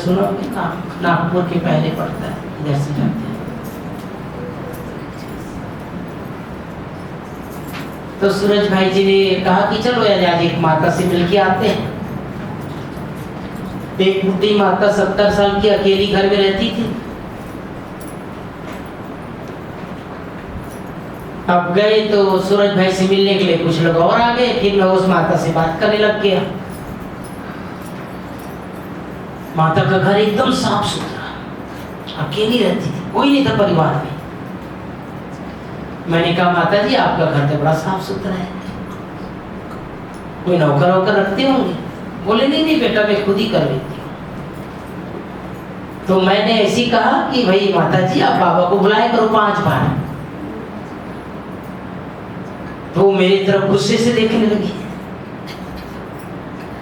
सुनो कि नागपुर के पहले पड़ता है, इधर से जाते हैं। तो सूरज भाई जी ने कहा कि चलो आज एक माता से मिल के आते हैं। एक बुढ़ी माता 70 साल की अकेली घर में रहती थी। अब गए तो सूरज भाई से मिलने के लिए कुछ लोग और आ गए। फिर मैं उस माता से बात करने लग गया। माता का घर एकदम साफ सुथरा, अकेली रहती थी, कोई नहीं था परिवार में। मैंने कहा माता जी आपका घर तो बड़ा साफ सुथरा है, कोई नौकर वोकर रखते होंगे? बोले नहीं नहीं बेटा मैं खुद ही कर लेती हूँ। तो मैंने ऐसी कहा कि भाई माता जी आप बाबा को बुलाए करो 5 बार। तो मेरी तरफ गुस्से से देखने लगी।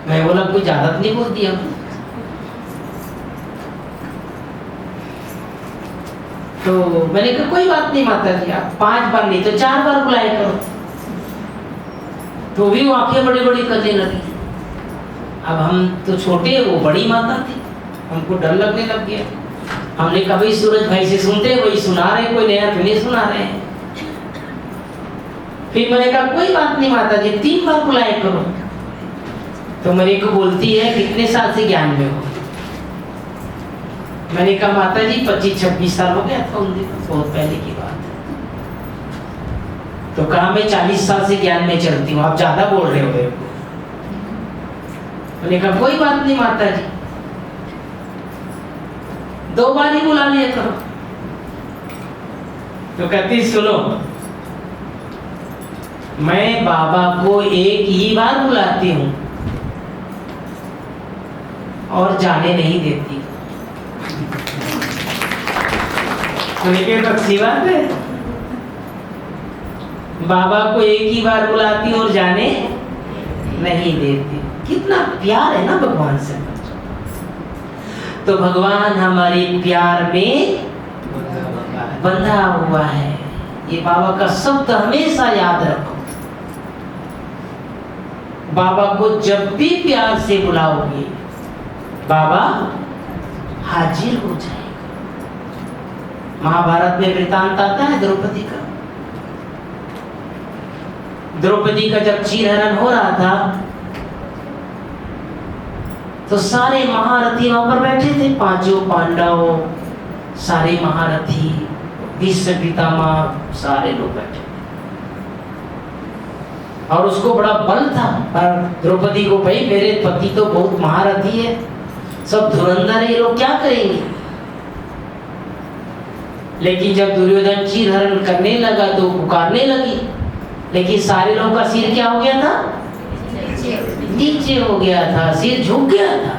मैं बोला कोई ज्यादा नहीं बोल दिया। तो मैंने कहा कोई बात नहीं माता जी आप 5 बार नहीं तो 4 बार बुलाया करो। तो भी वो आंखें बड़ी बड़ी करने लगी। अब हम तो छोटे, वो बड़ी माता थी, हमको डर लगने लग गया। हमने कहा भाई सूरज भाई से सुनते हैं, वही सुना रहे, कोई नया तो नहीं सुना रहे हैं। फिर मैंने कहा कोई बात नहीं माता जी 3 बार बुलाया करो। तो मेरे को बोलती है कितने साल से ज्ञान में हो? मैंने कहा माता जी 25-26 साल हो गया था उन दिनों, बहुत पहले की बात है। तो कहा मैं 40 साल से ज्ञान में चलती हूँ, आप ज्यादा बोल रहे हो मेरे को। मैंने कहा कोई बात नहीं माता जी 2 बार ही बुला लिया करो। तो कहती सुनो मैं बाबा को एक ही बार बुलाती हूँ और जाने नहीं देती। तो अच्छी बात है, बाबा को एक ही बार बुलाती और जाने नहीं देती। कितना प्यार है ना भगवान से। तो भगवान हमारे प्यार में बंधा हुआ है। ये बाबा का शब्द हमेशा याद रखो। बाबा को जब भी प्यार से बुलाओगे बाबा हाजिर हो जाए। महाभारत में वृतांत आता है द्रौपदी का। द्रौपदी का जब चीरहरण हो रहा था तो सारे महारथी वहां पर बैठे थे, 5 पांडव, सारे महारथी, भीष्म पितामह, सारे लोग बैठे और उसको बड़ा बल था। पर द्रौपदी को भाई मेरे पति तो बहुत महारथी है, सब धुरंधर है, ये लोग क्या करेंगे? लेकिन जब दुर्योधन चीरहरण करने लगा तो पुकारने लगी, लेकिन सारे लोगों का सिर क्या हो गया था? नीचे हो गया था, सिर झुक गया था।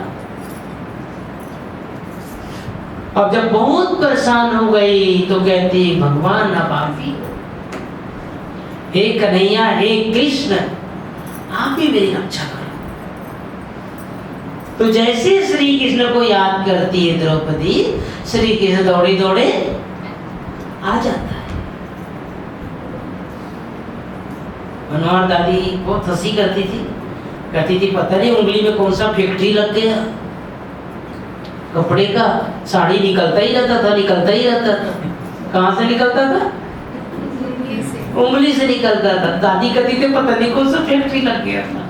अब जब बहुत परेशान हो गई तो कहती भगवान अब आप ही हो, हे कन्हैया, हे कृष्ण, आप ही मेरी रक्षा करो। तो जैसे श्री कृष्ण को याद करती है द्रौपदी, श्री कृष्ण दौड़े दौड़े आ जाता है। मनोहर दादी बहुत हंसी करती थी, कहती थी पता नहीं उंगली में कौन सा फैक्ट्री लग गया कपड़े का, साड़ी निकलता ही रहता था, निकलता ही रहता था। कहाँ से निकलता था? उंगली से निकलता था। दादी कहती थी पता नहीं कौन सा फैक्ट्री लग गया था।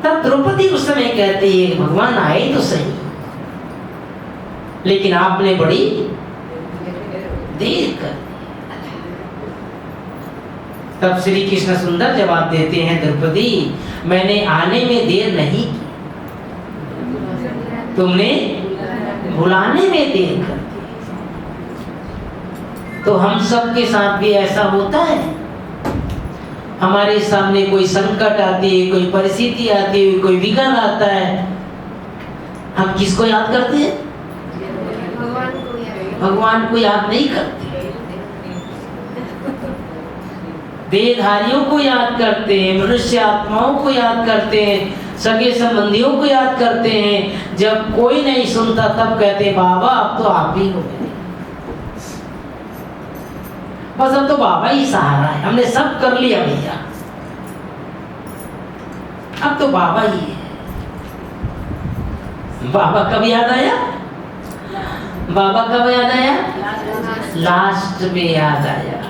तब द्रौपदी उस समय कहती है भगवान आए तो सही, लेकिन आपने बड़ी देर कर। तब श्री कृष्ण सुंदर जवाब देते हैं द्रौपदी मैंने आने में देर नहीं की, तुमने बुलाने में देर कर दी। तो हम सब के साथ भी ऐसा होता है। हमारे सामने कोई संकट आती है, कोई परिस्थिति आती है, कोई विघ्न आता है, हम किसको याद करते हैं? भगवान को याद नहीं करते, देहधारियों को याद करते हैं, मनुष्य आत्माओं को याद करते हैं, सगे संबंधियों को याद करते हैं। जब कोई नहीं सुनता तब कहते हैं बाबा अब तो आप ही हो गए, बस अब तो बाबा ही सहारा है, हमने सब कर लिया भैया, अब तो बाबा ही है। बाबा कब याद आया? बाबा कब याद आया? लास्ट में याद आया।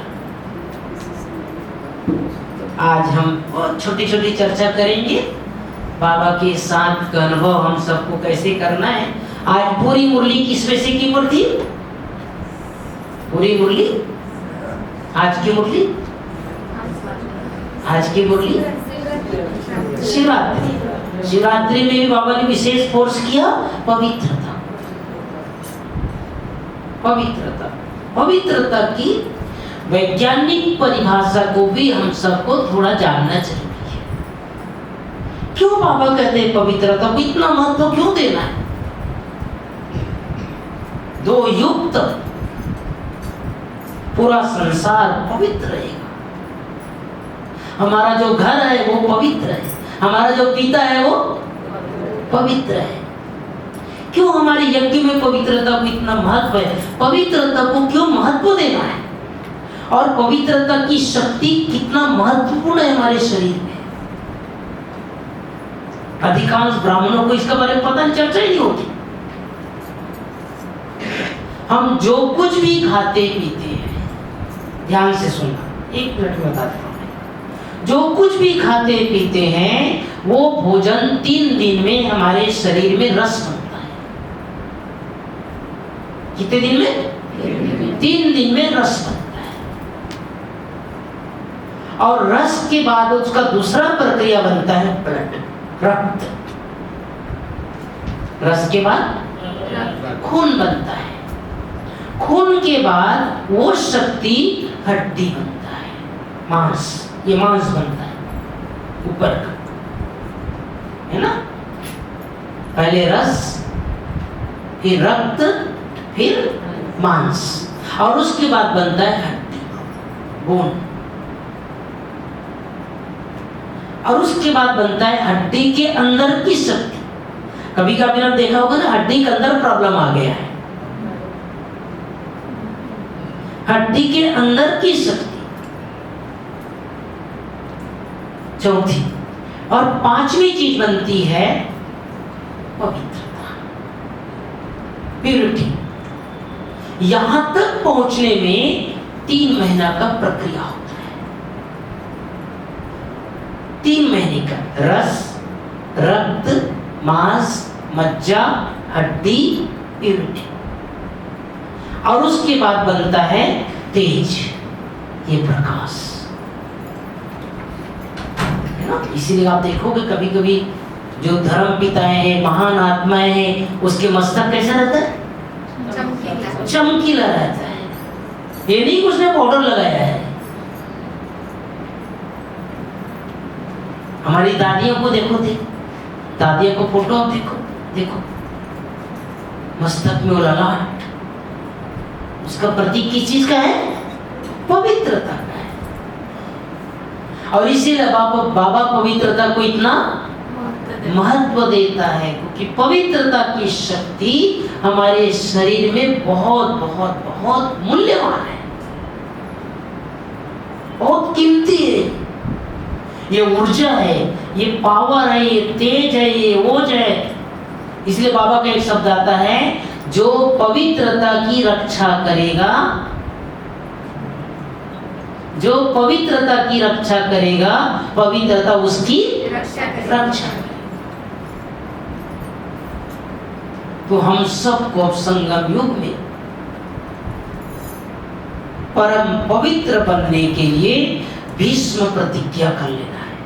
आज हम और छोटी छोटी चर्चा करेंगे बाबा के साथ का अनुभव हम सबको कैसे करना है। आज पूरी मुरली किस में से की मुरली? पूरी मुरली आज की मुरली, आज की मुरली शिवरात्रि। शिवरात्रि में भी बाबा ने विशेष फोर्स किया पवित्रता, पवित्रता, पवित्रता की वैज्ञानिक परिभाषा को भी हम सबको थोड़ा जानना चाहिए। क्यों बाबा कहते हैं पवित्रता को इतना महत्व क्यों देना है? दो युग तक पूरा संसार पवित्र रहेगा। हमारा जो घर है वो पवित्र है, हमारा जो पिता है वो पवित्र है। क्यों हमारे यज्ञ में पवित्रता को इतना महत्व है? पवित्रता को क्यों महत्व देना है? और पवित्रता की शक्ति कितना महत्वपूर्ण है हमारे शरीर में। अधिकांश ब्राह्मणों को इसके बारे में पता नहीं, चर्चा ही नहीं होती। हम जो कुछ भी खाते पीते हैं, ध्यान से सुनना, एक मिनट में बताता हूं। जो कुछ भी खाते पीते हैं वो भोजन 3 दिन में हमारे शरीर में रस बनता है। कितने दिन में? 3 दिन में रस बनता है। और रस के बाद उसका दूसरा प्रक्रिया बनता है ब्लड, रक्त। रस के बाद खून बनता है। खून के बाद वो शक्ति हड्डी बनता है, मांस, ये मांस बनता है ऊपर का, है ना? पहले रस, फिर रक्त, फिर मांस, और उसके बाद बनता है हड्डी, बोन, और उसके बाद बनता है हड्डी के अंदर की शक्ति। कभी कभी आपने देखा होगा ना, हड्डी के अंदर प्रॉब्लम आ गया है, हड्डी के अंदर की शक्ति। चौथी और 5वीं चीज बनती है पवित्रता, प्यूरिटी। यहां तक पहुंचने में 3 महीना का प्रक्रिया होता है। 3 महीने का रस, रक्त, मांस, मज्जा, हड्डी, प्यूरिटी, और उसके बाद बनता है तेज, ये प्रकाश। इसीलिए आप देखोगे कभी कभी जो धर्म पिताएं हैं, महान आत्माएं हैं, उसके मस्तक कैसा रहता है? चमकीला रहता है। ये नहीं कि उसने पाउडर लगाया है। हमारी दादियों को देखो, दादियों को फोटो आप देखो, देखो मस्तक में वो ललाट, उसका प्रतीक किस चीज का है? पवित्रता का है। और इसीलिए बाबा पवित्रता को इतना महत्व देता है, क्योंकि पवित्रता की शक्ति हमारे शरीर में बहुत बहुत बहुत मूल्यवान है, बहुत कीमती है। ये ऊर्जा है, ये पावर है, ये तेज है, ये ओज है। इसलिए बाबा का एक शब्द आता है, जो पवित्रता की रक्षा करेगा, जो पवित्रता की रक्षा करेगा, पवित्रता उसकी रक्षा करेगी। तो हम सबको अब संगम युग में परम पवित्र बनने के लिए भीष्म प्रतिज्ञा कर लेना है।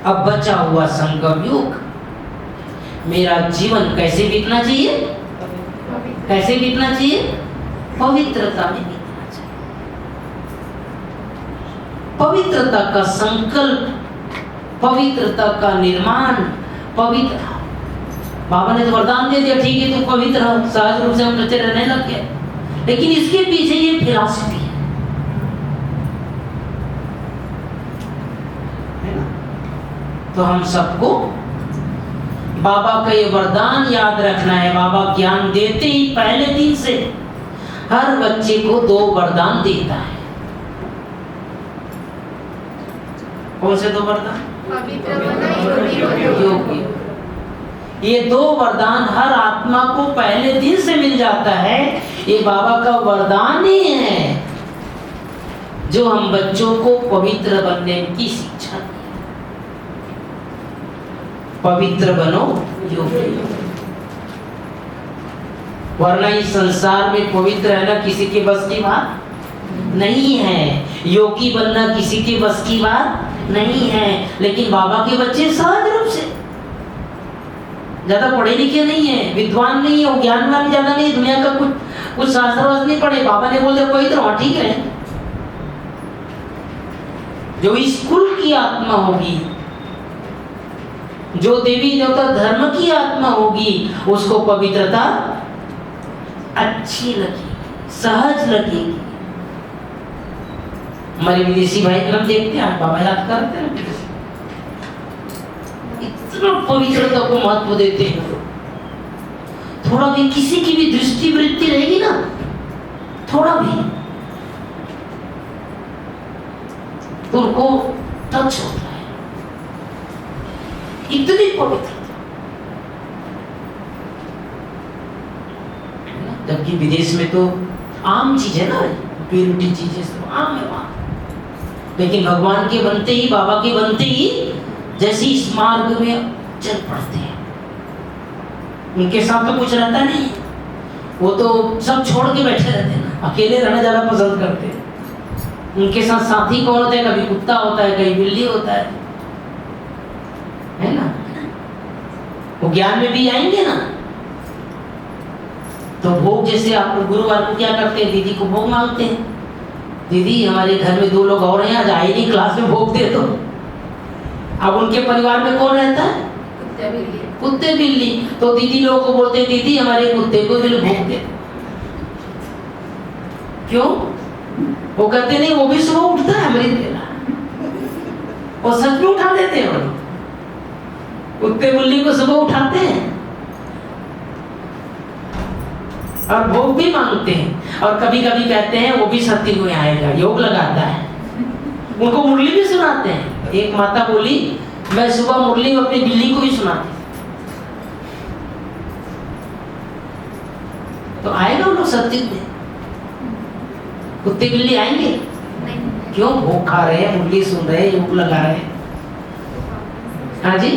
अब बचा हुआ संगम युग मेरा जीवन कैसे बीतना चाहिए? कैसे बीतना चाहिए? पवित्रता में बीतना चाहिए। पवित्रता का संकल्प, पवित्रता का निर्माण, पवित्र। बाबा ने तो वरदान दे दिया, ठीक है तो पवित्र हो, सहज रूप से हम बच्चे रहने लग गए। लेकिन इसके पीछे ये फिलॉसफी है ना? तो हम सबको बाबा का ये वरदान याद रखना है। बाबा ज्ञान देते ही पहले दिन से हर बच्चे को 2 वरदान देता है। कौन से 2 वरदान? योगी ये 2 वरदान हर आत्मा को पहले दिन से मिल जाता है। ये बाबा का वरदान ही है जो हम बच्चों को पवित्र बनने की शिक्षा दी। पवित्र बनो योगी, वरना इस संसार में पवित्र रहना किसी के बस की बात नहीं है, योगी बनना किसी के बस की बात नहीं है। लेकिन बाबा के बच्चे सहज रूप से, ज्यादा पढ़े लिखे नहीं है, विद्वान नहीं है, ज्ञानवान ज्यादा नहीं, दुनिया का कुछ शास्त्र नहीं पढ़े, बाबा ने बोल दिया पवित्र हो, ठीक है। जो इस कुल की आत्मा होगी, जो देवी देवता धर्म की आत्मा होगी, उसको पवित्रता अच्छी लगेगी, सहज लगेगी। हमारे विदेशी भाई हम देखते हैं, बाबा याद करते हैं, इतना पवित्रता को महत्व देते हैं। थोड़ा भी किसी की भी दृष्टि वृत्ति रहेगी ना, थोड़ा भी तो उनको टच होता है, इतनी पवित्रता। जबकि विदेश में तो आम चीज है ना, प्यूरिटी चीजें सब आम है वहां। लेकिन भगवान के बनते ही, बाबा के बनते ही जैसे इस मार्ग में चल पड़ते हैं। उनके साथ तो कुछ रहता नहीं, वो तो सब छोड़ के बैठे रहते हैं ना, अकेले रहना ज्यादा पसंद करते हैं। उनके साथ साथी कौन होता है? कभी कुत्ता होता है, कभी बिल्ली होता है ना। वो ज्ञान में भी आएंगे ना। तो भोग, जैसे आप गुरुवार को क्या करते हैं, दीदी को भोग मांगते हैं, दीदी हमारे घर में 2 लोग और हैं, आज आए नहीं, क्लास में भोग दे दो। अब उनके परिवार में कौन रहता है? कुत्ते बिल्ली। तो दीदी लोगों को बोलते हैं, दीदी हमारे कुत्ते को दिल भोग दे। क्यों? वो कहते नहीं, वो भी सुबह उठता है अमृत वेला, वो सच में उठा देते हैं। वो कुत्ते बिल्ली को सुबह उठाते हैं और भोग भी मांगते हैं। और कभी कभी कहते हैं वो भी सत्युग में आएगा, योग लगाता है। उनको मुरली भी सुनाते हैं। एक माता बोली, मैं सुबह मुरली अपनी बिल्ली को भी सुनाती। तो आएगा वो लोग सत्युग में। कुत्ते बिल्ली आएंगे नहीं। क्यों? भोग खा रहे हैं, मुरली सुन रहे हैं, योग लगा रहे हैं। हाँ जी,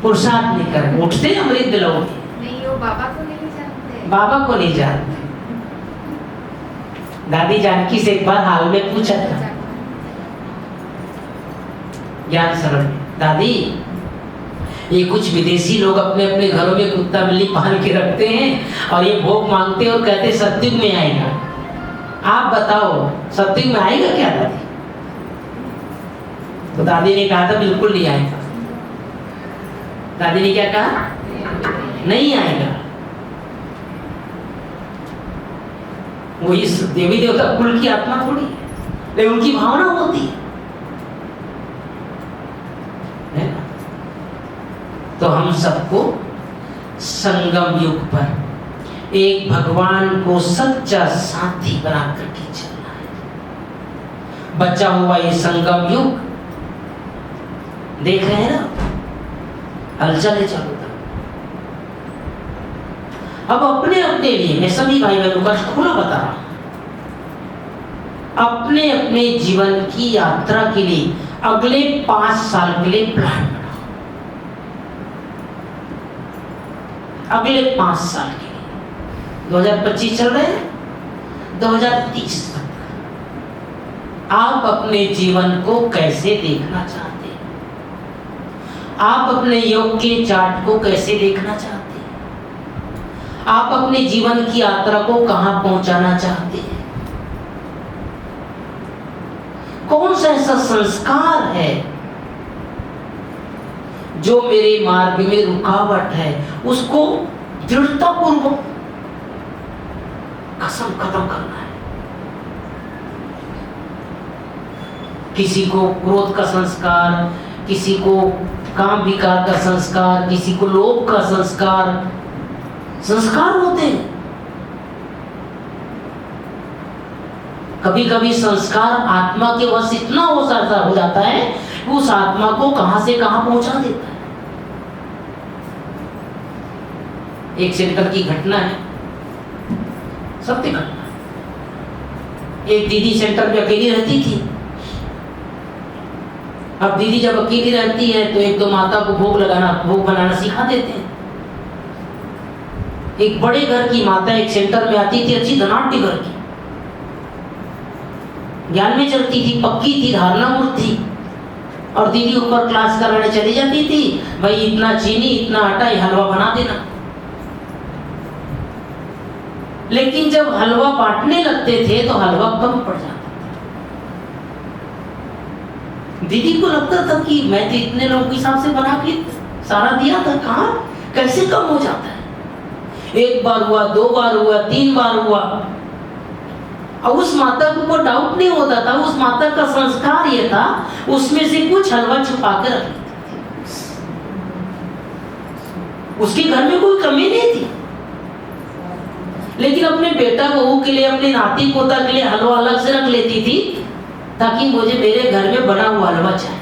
पुरुषार्थ नहीं कर रहे, उठते अमृत दिलाओगे। बाबा को नहीं जानते, बाबा को नहीं जानते। दादी जानकी से एक बार हाल में पूछा था ज्ञान शरण में, दादी ये कुछ विदेशी लोग अपने अपने घरों में कुत्ता बिल्ली पाल के रखते हैं और ये भोग मांगते हैं और कहते हैं सत्युग में आएगा, आप बताओ सत्युग में आएगा क्या दादी? तो दादी ने कहा था बिल्कुल नहीं आएगा। दादी ने क्या कहा? नहीं आएगा। वो इस देवी देवता कुल की आत्मा थोड़ी है, लेकिन उनकी भावना होती है ना। तो हम सबको संगम युग पर एक भगवान को सच्चा साथी बना करके चलना है। बचा हुआ ये संगम युग देख रहे हैं ना, हलचल है चालू। अब अपने अपने लिए, मैं सभी भाई बहनों का खुला बता रहा हूं, अपने अपने जीवन की यात्रा के लिए अगले 5 साल के लिए प्लान बनाओ। अगले 5 साल के लिए, 2025 चल रहे हैं, 2030 तक आप अपने जीवन को कैसे देखना चाहते हैं? आप अपने योग के चार्ट को कैसे देखना चाहते हैं? आप अपने जीवन की यात्रा को कहां पहुंचाना चाहते हैं? कौन सा ऐसा संस्कार है जो मेरे मार्ग में रुकावट है, उसको दृढ़तापूर्वक खत्म करना है। किसी को क्रोध का संस्कार, किसी को काम विकार का संस्कार, किसी को लोभ का संस्कार होते हैं। कभी कभी संस्कार आत्मा के वश इतना हो जाता है कि उस आत्मा को कहां से कहां पहुंचा देता है। एक सेंटर की घटना है, सत्य घटना। एक दीदी सेंटर में अकेली रहती थी। अब दीदी जब अकेली रहती है तो एक दो माता को भोग बनाना सिखा देते हैं। एक बड़े घर की माता एक सेंटर में आती थी, अच्छी धनाढ्य घर की, ज्ञान में चलती थी, पक्की थी, धारणा मूर्त थी। और दीदी ऊपर क्लास कराने चली जाती थी, भाई इतना चीनी इतना आटा ये हलवा बना देना। लेकिन जब हलवा बांटने लगते थे तो हलवा कम पड़ जाता था। दीदी को लगता था कि मैं तो इतने लोगों के हिसाब से बना के सारा दिया था, कहाँ कैसे कम हो जाता है। एक बार हुआ, दो बार हुआ, तीन बार हुआ, और उस माता को डाउट नहीं होता था। उस माता का संस्कार ये था, उसमें से कुछ हलवा छुपा कर रख लेती थी। उसके घर में कोई कमी नहीं थी, लेकिन अपने बेटा बहू के लिए, अपने नाती पोता के लिए हलवा अलग से रख लेती थी, ताकि मुझे मेरे घर में बना हुआ हलवा चाहिए।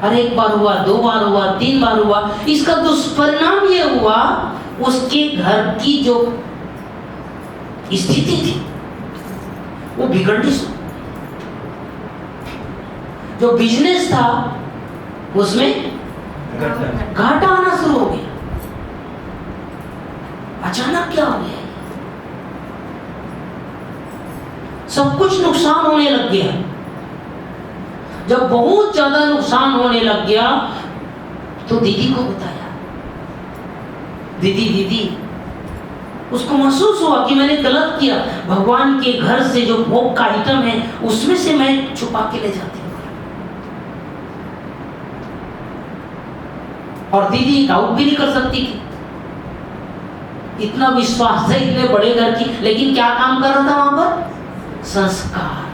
और एक बार हुआ, दो बार हुआ, तीन बार हुआ। इसका दुष्परिणाम ये हुआ, उसके घर की जो स्थिति थी वो बिगड़नी शुरू। जो बिजनेस था उसमें घाटा आना शुरू हो गया। अचानक क्या हो गया, सब कुछ नुकसान होने लग गया। जब बहुत ज्यादा नुकसान होने लग गया तो दीदी को बताया। दीदी उसको महसूस हुआ कि मैंने गलत किया। भगवान के घर से जो भोग का आइटम है उसमें से मैं छुपा के ले जाती हूँ। और दीदी डाउट भी नहीं कर सकती थी, इतना विश्वास है इतने बड़े घर की, लेकिन क्या काम कर रहा था वहां पर? संस्कार,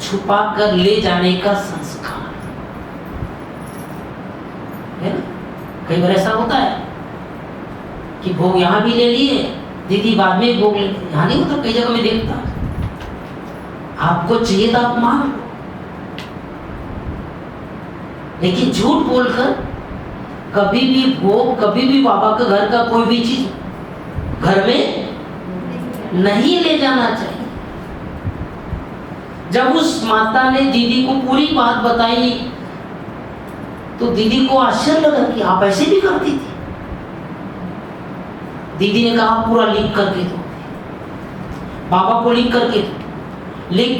छुपा कर ले जाने का संस्कार है ना। कई बार ऐसा होता है कि भोग यहां भी ले लिए, दीदी बाद में भोग ले, यहां नहीं होता, कई जगह में देखता। आपको चाहिए था आप मांग लो, लेकिन झूठ बोलकर कभी भी भोग, कभी भी बाबा के घर का कोई भी चीज घर में नहीं ले जाना चाहिए। जब उस माता ने दीदी को पूरी बात बताई तो दीदी को आश्चर्य लगा कि आप ऐसे भी करती थी। दीदी ने कहा पूरा लिख करके दो, बाबा को लिख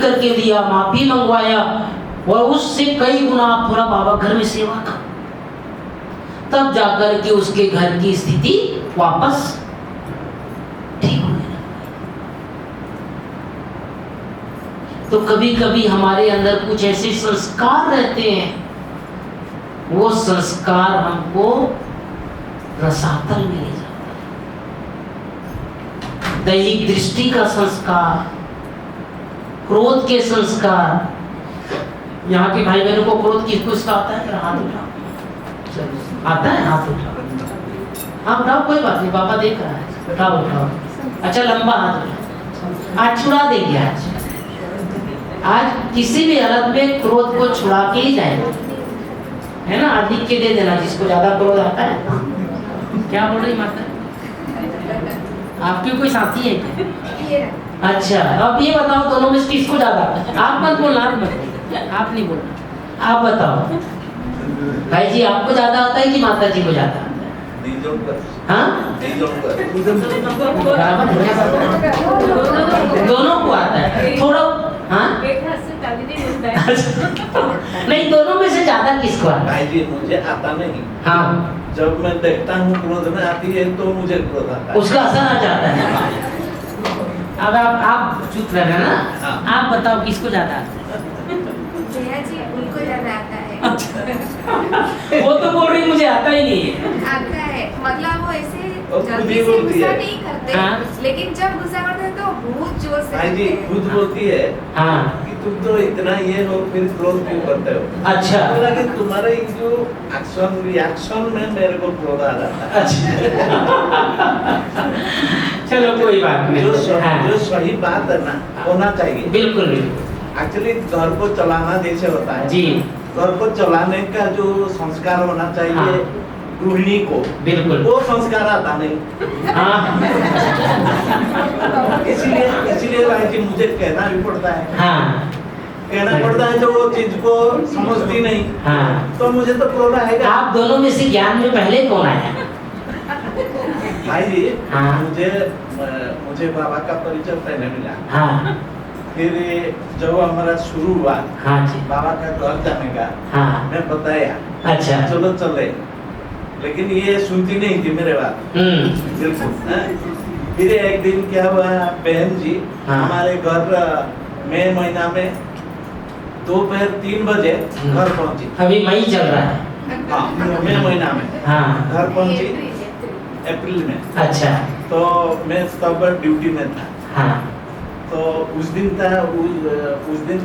करके दिया, माफी मंगवाया, और उससे कई गुना पूरा बाबा घर में सेवा कर, तब जाकर के उसके घर की स्थिति वापस ठीक होने लगी। तो कभी कभी हमारे अंदर कुछ ऐसे संस्कार रहते हैं, वो संस्कार हमको रसातल में ले जाता है। दैहिक दृष्टि का संस्कार, क्रोध के संस्कार। यहाँ के भाई बहनों को क्रोध किसको आता है? हाथ उठाओ। आता है? हाथ उठाओ। हाँ उठाओ, कोई बात नहीं, बाबा देख रहा है। उठाओ। अच्छा लंबा हाथ उठाओ। आज छुड़ा देंगे। आज किसी भी हालत में क्रोध को छुड़ा के ही जाएगा, है ना। आज लिख के दे देना जिसको ज्यादा क्रोध आता है। क्या बोल रही माता? आपके कोई साथी है क्या? अच्छा, अब ये बताओ दोनों में किसको ज्यादा? आप मत बोलना, आप नहीं बोलना, आप बताओ भाई जी, आपको ज्यादा आता है कि माता जी को ज्यादा आता है? हाँ, दोनों को आता है थोड़ा। हाँ नहीं, दोनों में से ज्यादा किसको आता है? जी मुझे आता नहीं। हाँ, जब मैं देखता हूँ क्रोध में आती है तो मुझे क्रोध आता है, उसका असर आ जाता है। अब आप चुप रहना ना। हाँ। आप बताओ किसको ज्यादा आता है? जया जी उनको ज्यादा आता है। वो तो बोल रही मुझे आता ही नहीं है। आता है, मतलब वो ऐसे और जल्दी खुद ही से बोलती गुस्सा है। नहीं करते, हाँ। लेकिन जब गुस्सा करते हैं तो बहुत जोर से भाई जी करते हैं। खुद बोलती है हाँ, कि तुम तो इतना ये हो, फिर क्रोध क्यों करते हो? अच्छा बोला कि तुम्हारा ये जो एक्शन रिएक्शन में मेरे को क्रोध आ जाता है। अच्छा चलो कोई बात नहीं। जो सही बात है ना होना चाहिए। बिल्कुल बिल्कुल एक्चुअली घर को चलाना जैसे होता है जी। घर को चलाने का जो संस्कार होना चाहिए हाँ। गृहिणी को, बिल्कुल। वो संस्कार आता नहीं। हाँ इसलिए भाई जी मुझे कहना भी पड़ता है, हाँ कहना पड़ता है जो वो चीज को समझती नहीं, हाँ। तो मुझे तो क्रोध आएगा। आप दोनों में से ज्ञान में पहले कौन आया? भाई जी हाँ। मुझे बाबा का परिचय पहले मिला, हाँ फिर जब हमारा शुरू हुआ हाँ जी, बाबा का घर जाने का, हाँ मैं बताया अच्छा, चलो चले, लेकिन ये सुनती नहीं थी मेरे बात बिल्कुल। हाँ? फिर एक दिन क्या हुआ, बहन जी हाँ। हमारे घर मई महीना में दोपहर 3 बजे घर पहुंची। अभी मई चल रहा है। हाँ, मई महीना में हाँ घर पहुंची, अप्रैल में। अच्छा, तो मैं तब ड्यूटी में था, हाँ तो उस दिन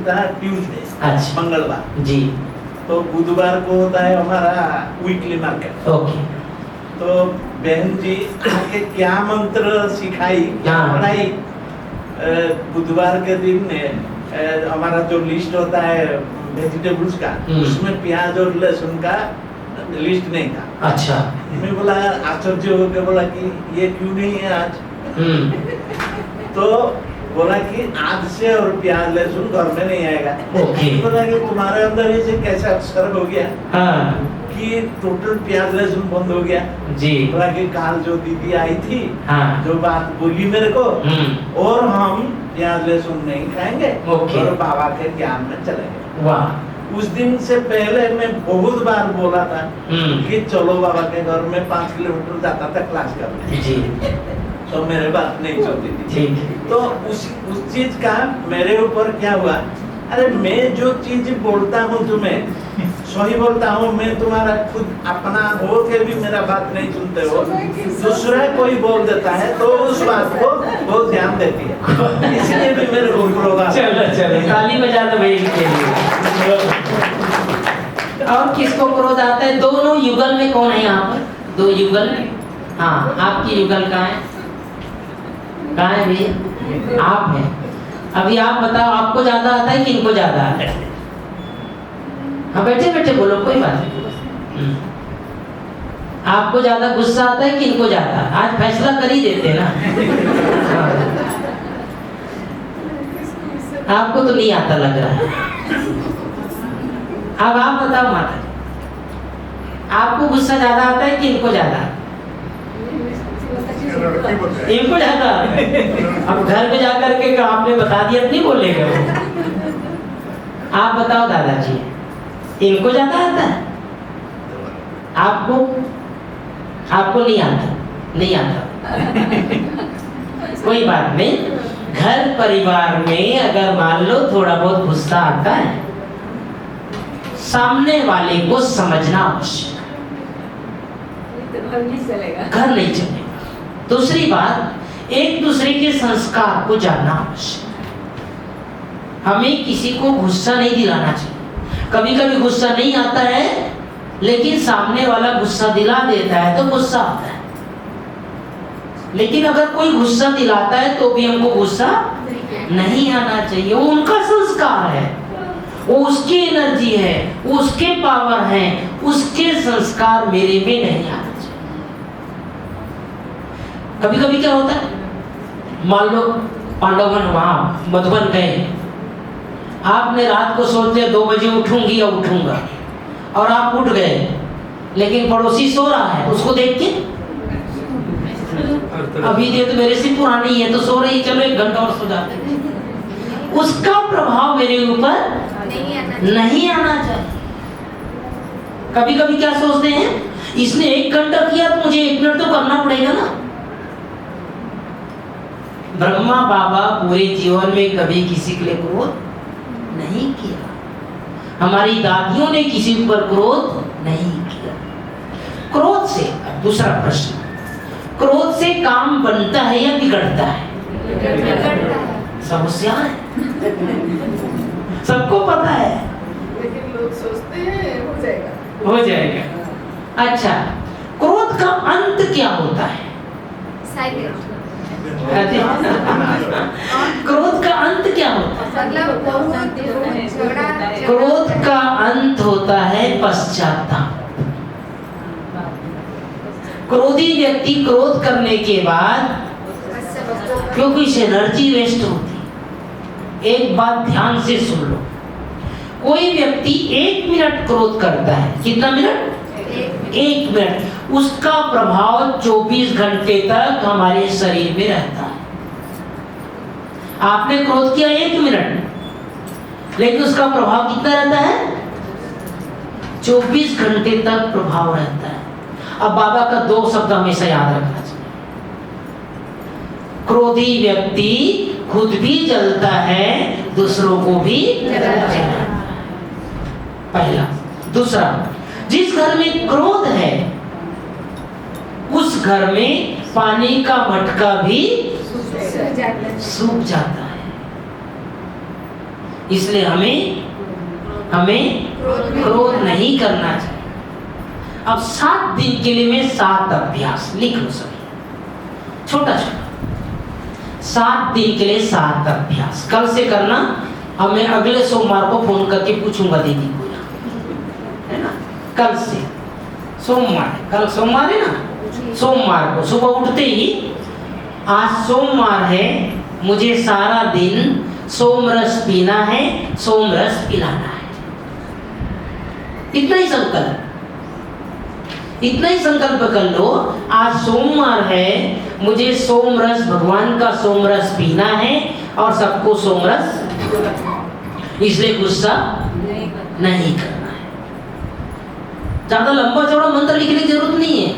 था ट्यूसडे, अच्छा मंगलवार। जी, तो बुधवार को होता है हमारा वीकली मार्केट। ओके, तो बहन जी आके क्या मंत्र सिखाई, क्या हाँ। पढ़ाई। बुधवार के दिन हमारा जो लिस्ट होता है वेजिटेबल्स का, उसमें प्याज और लहसुन का लिस्ट नहीं था। अच्छा, मैं बोला आश्चर्य होकर बोला कि ये क्यों नहीं है आज। तो बोला कि आज से और प्याज लहसुन घर में नहीं आएगा। ओके, बोला कि तुम्हारे अंदर इसे कैसे अवसर हो गया हाँ कि टोटल प्याज लहसुन बंद हो गया। जी, बोला कि काल जो दीदी आई थी, हाँ जो बात बोली मेरे को, और हम प्याज लहसुन नहीं खाएंगे ओके। और बाबा के ज्ञान में चलेंगे। वाह, उस दिन से पहले मैं बहुत बार बोला था कि चलो बाबा के घर में 5 किलोमीटर जाता था क्लास करने, जी तो मेरे बात नहीं चलती थी। ठीक, तो उस चीज का मेरे ऊपर क्या हुआ, अरे मैं जो चीज बोलता हूँ तुम्हें सही बोलता हूँ, मैं तुम्हारा खुद अपना हो के भी मेरा बात नहीं सुनते हो, दूसरा कोई बोल देता है तो उस बात को बहुत ध्यान देती है, इसलिए भी मेरे को क्रोध आता है। चलो चलो, ताली बजा दो भाई के लिए। और किसको क्रोध आता है? दोनों युगल में कौन है यहाँ पर? 2 युगल में, हाँ आपकी युगल कहाँ है? कहाँ है भैया? आप हैं। अभी आप बताओ, आपको ज्यादा आता है कि इनको ज्यादा आता है? हाँ बैठे बैठे बोलो, कोई बात नहीं। आपको ज्यादा गुस्सा आता है कि इनको ज्यादा? आज फैसला कर ही देते ना। हाँ। आपको तो नहीं आता लग रहा है। अब आप बताओ माता जी, आपको गुस्सा ज्यादा आता है कि इनको ज्यादा? इनको ज्यादा। अब घर पे जाकर के आपने बता दिया, नहीं बोलेगा वो। आप बताओ दादाजी, इनको ज्यादा आता है? आपको नहीं आता? नहीं आता। कोई बात नहीं, घर परिवार में अगर मान लो थोड़ा बहुत गुस्सा आता है, सामने वाले को समझना आवश्यक है, घर नहीं चलेगा। दूसरी बात, एक दूसरे के संस्कार को जानना आवश्यक है। हमें किसी को गुस्सा नहीं दिलाना चाहिए। कभी कभी गुस्सा नहीं आता है, लेकिन सामने वाला गुस्सा दिला देता है तो गुस्सा आता है। लेकिन अगर कोई गुस्सा दिलाता है तो भी हमको गुस्सा नहीं आना चाहिए। वो उनका संस्कार है, वो उसकी एनर्जी है, उसके पावर है, उसके संस्कार मेरे में नहीं आना चाहिए। कभी कभी क्या होता है, मान लो पांडवन वहां मधुबन गए, आपने रात को सोच लिया 2 बजे उठूंगी या उठूंगा, और आप उठ गए, लेकिन पड़ोसी सो रहा है, उसको देख के अभी ये तो मेरे से पुरानी है तो सो रही, चलो 1 घंटा और सो जाते, उसका प्रभाव मेरे ऊपर नहीं आना चाहिए। कभी कभी क्या सोचते हैं, इसने 1 घंटा किया तो मुझे 1 मिनट तो करना पड़ेगा ना। ब्रह्मा बाबा पूरे जीवन में कभी किसी के लिए क्रोध नहीं किया। हमारी दादियों ने किसी पर क्रोध नहीं किया। क्रोध से, दूसरा प्रश्न, क्रोध से काम बनता है या बिगड़ता है? सब होशियार है, सबको पता है, लेकिन लोग सोचते हैं हो जाएगा। अच्छा, क्रोध का अंत क्या होता है? क्रोध का अंत क्या होता है? मतलब बहुत झगड़ा क्रोध का अंत होता है पश्चाताप। क्रोधी व्यक्ति क्रोध करने के बाद, क्योंकि इसे एनर्जी वेस्ट होती है। एक बात ध्यान से सुन लो, कोई व्यक्ति 1 मिनट क्रोध करता है, कितना मिनट? 1 मिनट, उसका प्रभाव 24 घंटे तक हमारे शरीर में रहता है। आपने क्रोध किया 1 मिनट, लेकिन उसका प्रभाव कितना रहता है? 24 घंटे तक प्रभाव रहता है। अब बाबा का 2 शब्द हमेशा याद रखना चाहिए। क्रोधी व्यक्ति खुद भी जलता है, दूसरों को भी जलाता है। पहला। दूसरा, जिस घर में क्रोध है उस घर में पानी का मटका भी सूख जाता है। इसलिए हमें क्रोध नहीं करना चाहिए। अब 7 दिन के लिए मैं 7 अभ्यास लिख लो सभी, छोटा छोटा। 7 दिन के लिए 7 अभ्यास कल से करना। अब मैं अगले सोमवार को फोन करके पूछूंगा दीदी को, है ना? कल से सोमवार, कल सोमवार है ना, सोमवार को सुबह उठते ही, आज सोमवार है, मुझे सारा दिन सोमरस पीना है, सोमरस पिलाना है। इतना ही संकल्प, इतना ही संकल्प कर लो। आज सोमवार है, मुझे सोमरस, भगवान का सोमरस पीना है और सबको सोमरस, इसलिए गुस्सा नहीं करना है। ज्यादा लंबा चौड़ा मंत्र लिखने की जरूरत नहीं है,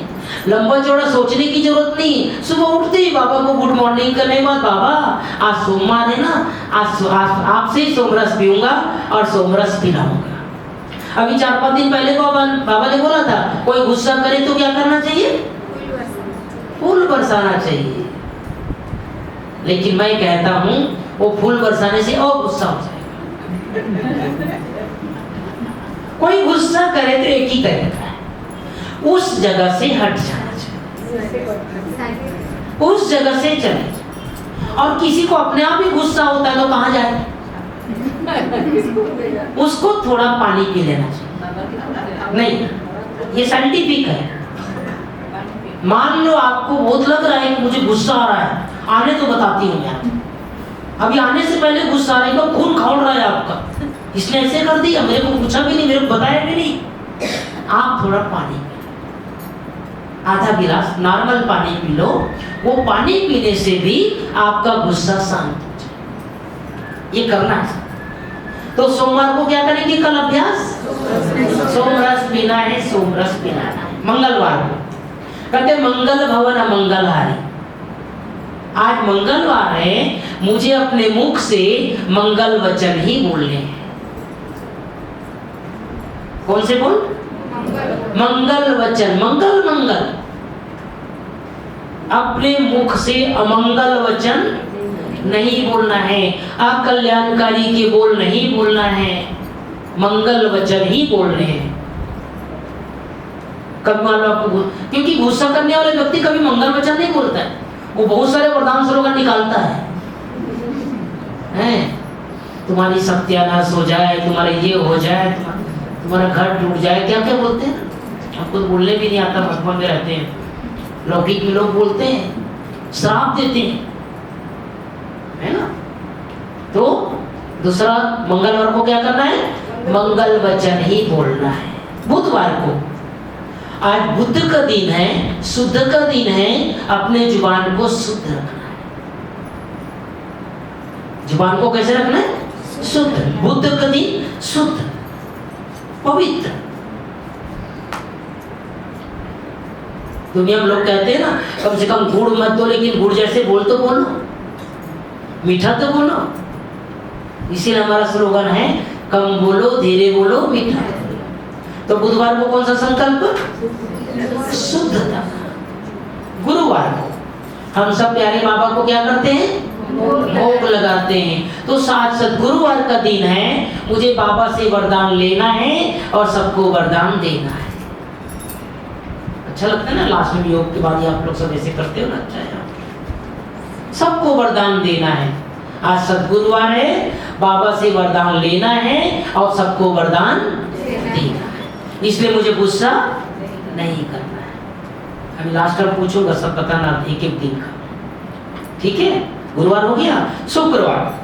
लंबा चौड़ा सोचने की जरूरत नहीं है। सुबह उठते ही बाबा को गुड मॉर्निंग करने के बाद, बाबा आज सोमवार है ना, आज आपसे ही सोमरस पीऊंगा और सोमरस पिलाऊंगा। अभी 4-5 दिन पहले बाबा ने बोला था, कोई गुस्सा करे तो क्या करना चाहिए? फूल बरसाना चाहिए। लेकिन मैं कहता हूं वो फूल बरसाने से और गुस्सा हो जाएगा। कोई गुस्सा करे तो एक ही तरीका है, उस जगह से हट जाना चाहिए, उस जगह से चले जाए। और किसी को अपने आप ही गुस्सा होता है तो कहाँ जाए? उसको थोड़ा पानी पी लेना चाहिए। नहीं, ये साइंटिफिक है। मान लो आपको बहुत लग रहा है कि मुझे गुस्सा आ रहा है, आने तो बताती हूँ यार, अभी आने से पहले गुस्सा आने का खून खौल रहा है आपका, इसने ऐसे कर दिया, मेरे को पूछा भी नहीं, मेरे को बताया भी नहीं। आप थोड़ा पानी, आधा गिलास नॉर्मल पानी पी लो। वो पानी पीने से भी आपका गुस्सा शांत हो जाए। ये करना है। तो सोमवार को क्या करेंगे? कल अभ्यास सोमरस पीना है, सोमरस पीना है। मंगलवार को कहते मंगल भवन अमंगलहारी। आज मंगलवार है, मुझे अपने मुख से मंगल वचन ही बोलने हैं। कौन से बोल? मंगल वचन, मंगल मंगल। अपने मुख से अमंगल वचन नहीं बोलना है, अकल्याणकारी के बोल नहीं बोलना है, मंगल वचन ही बोलने हैं। कभी मान लो आपको, क्योंकि गुस्सा करने वाले व्यक्ति कभी मंगल वचन नहीं बोलता है, वो बहुत सारे वरदान स्लोगन निकालता है। तुम्हारी सत्यानाश हो जाए, तुम्हारा ये हो जाए, तुम्हारा घर टूट जाए, क्या क्या बोलते हैं। आपको तो बोलने भी नहीं आता, भगवान में रहते हैं। लौकिक में लोग बोलते हैं, श्राप देते हैं, है ना। तो दूसरा, मंगलवार को क्या करना है? मंगल वचन ही बोलना है। बुधवार को, आज बुध का दिन है, शुद्ध का दिन है, अपने जुबान को शुद्ध रखना है। जुबान को कैसे रखना है? शुद्ध। बुध का दिन शुद्ध, पवित्र। दुनिया में लोग कहते हैं ना, कम से कम गुड़ मत दो, लेकिन गुड़ जैसे बोल तो बोलो, मीठा तो बोलो। इसीलिए हमारा स्लोगन है, कम बोलो, धीरे बोलो, मीठा। तो बुधवार को कौन सा संकल्प? शुद्धता। गुरुवार को हम सब प्यारे बाबा को क्या करते हैं? भोग लगाते हैं। तो साथ साथ गुरुवार का दिन है, मुझे बाबा से वरदान लेना है और सबको वरदान देना है। अच्छा लगता है ना, लास्ट में योग के बाद आप लोग सब ऐसे करते हो ना, अच्छा है। सबको वरदान देना है। आज सद्गुरुवार है, बाबा से वरदान लेना है और सबको वरदान नहीं रहा है, इसलिए मुझे गुस्सा नहीं करना है। अभी लास्ट में पूछूंगा, सब बताना एक एक दिन का, ठीक है? गुरुवार हो गया, शुक्रवार।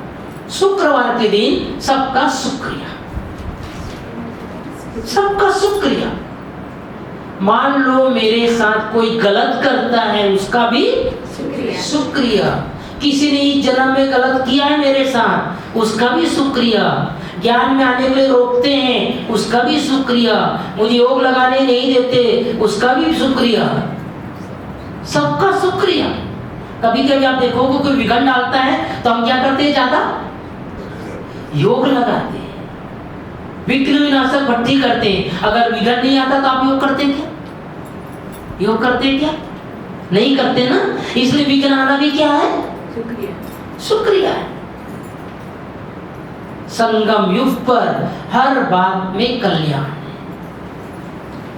शुक्रवार के दिन सबका शुक्रिया, सबका शुक्रिया। मान लो मेरे साथ कोई गलत करता है, उसका भी शुक्रिया। किसी ने इस जन्म में गलत किया है मेरे साथ, उसका भी शुक्रिया। ज्ञान में आने के लिए रोकते हैं, उसका भी शुक्रिया। मुझे योग लगाने नहीं देते, उसका भी शुक्रिया। सबका शुक्रिया। कभी कभी आप देखोगे कोई विघ्न डालता है तो हम क्या करते हैं, ज्यादा योग लगाते हैं, विघ्न विनाशक भट्टी करते हैं। अगर विघ्न नहीं आता तो आप योग करते हैं क्या? योग करते हैं क्या? नहीं करते ना। इसलिए विघ्न आना भी क्या है? शुक्रिया, शुक्रिया है। संगम युग पर हर बात में कल्याण है।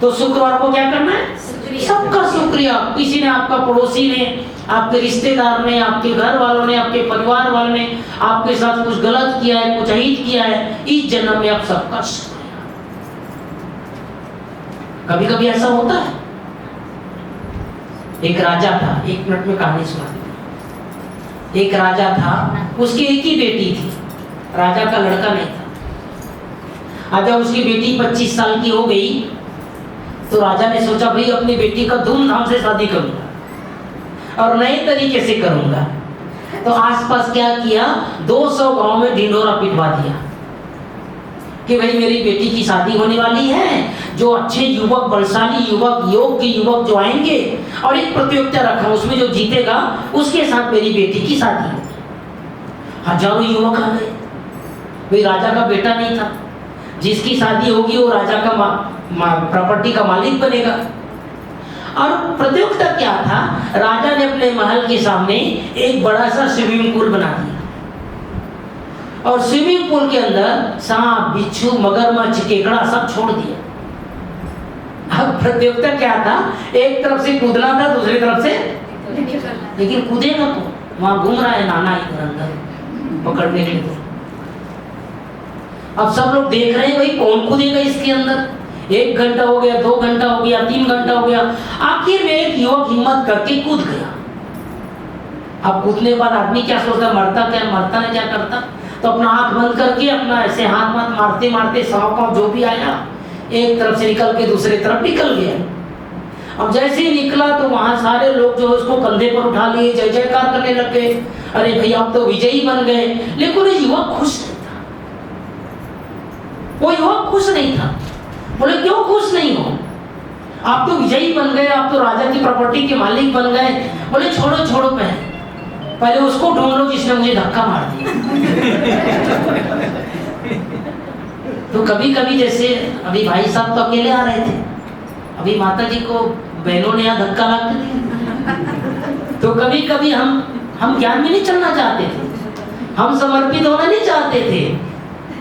तो शुक्रवार को क्या करना है? सबका शुक्रिया। किसी ने, आपका पड़ोसी ने, आपके रिश्तेदार ने, आपके घर वालों ने, आपके परिवार वालों ने आपके साथ कुछ गलत किया है, कुछ अहित किया है, इस जन्म में आप सबका शुक्रिया। कभी कभी ऐसा होता है। एक राजा था, 1 मिनट में कहानी सुना दी। एक राजा था, उसकी एक ही बेटी थी, राजा का लड़का नहीं था। आज जब उसकी बेटी 25 साल की हो गई तो राजा ने सोचा, भाई अपनी बेटी का धूमधाम से शादी करूंगा और नए तरीके से करूंगा। तो आसपास क्या किया, 200 गांव में ढिंढोरा पिटवा दिया कि भाई मेरी बेटी की शादी होने वाली है, जो अच्छे युवक, बलशाली युवक, योग के युवक जो आएंगे, और एक प्रतियोगिता रखा, उसमें जो जीतेगा उसके साथ मेरी बेटी की शादी होगी। हजारों युवक आ गए। भाई राजा का बेटा नहीं था, जिसकी शादी होगी वो राजा का प्रॉपर्टी का मालिक बनेगा। और प्रतियोगिता क्या था, राजा ने अपने महल के सामने एक बड़ा सा स्विमिंग पूल बना दिया और स्विमिंग पूल के अंदर सांप, बिच्छू, मगरमच्छ, केकड़ा सब छोड़ दिया। अब प्रतियोगिता क्या था, एक तरफ से कूदना था, दूसरी तरफ से, लेकिन कूदेगा तो वहां घूम रहा है नाना इधर अंदर पकड़ने के लिए। अब सब लोग देख रहे हैं, भाई कौन कूदेगा इसके अंदर। 1 घंटा हो गया, 2 घंटा हो गया, 3 घंटा हो गया। आखिर में एक युवक हिम्मत करके कूद गया। अब कूदने के बाद आदमी क्या सोचता, मरता क्या, मरता नहीं क्या करता, तो अपना आंख बंद करके अपना ऐसे हाथ मारते मारते सांप जो भी आया एक तरफ से निकल के दूसरी तरफ निकल गया। अब जैसे ही निकला तो वहां सारे लोग जो उसको कंधे पर उठा लिए, जय जयकार करने लग गए, अरे भाई आप तो विजयी बन गए। लेकिन वो युवक खुश नहीं था, वो युवक खुश नहीं था। बोले क्यों खुश नहीं हो, आप तो विजयी बन गए, आप तो राजा की प्रॉपर्टी के मालिक बन गए। बोले छोड़ो छोड़ो, पहले उसको ढूंढ लो जिसने मुझे धक्का मार दिया। तो कभी कभी जैसे अभी भाई साहब तो अकेले आ रहे थे, अभी माता जी को बहनों ने यहाँ धक्का लग दिया। तो कभी कभी हम ज्ञान में नहीं चलना चाहते थे, हम समर्पित होना नहीं चाहते थे,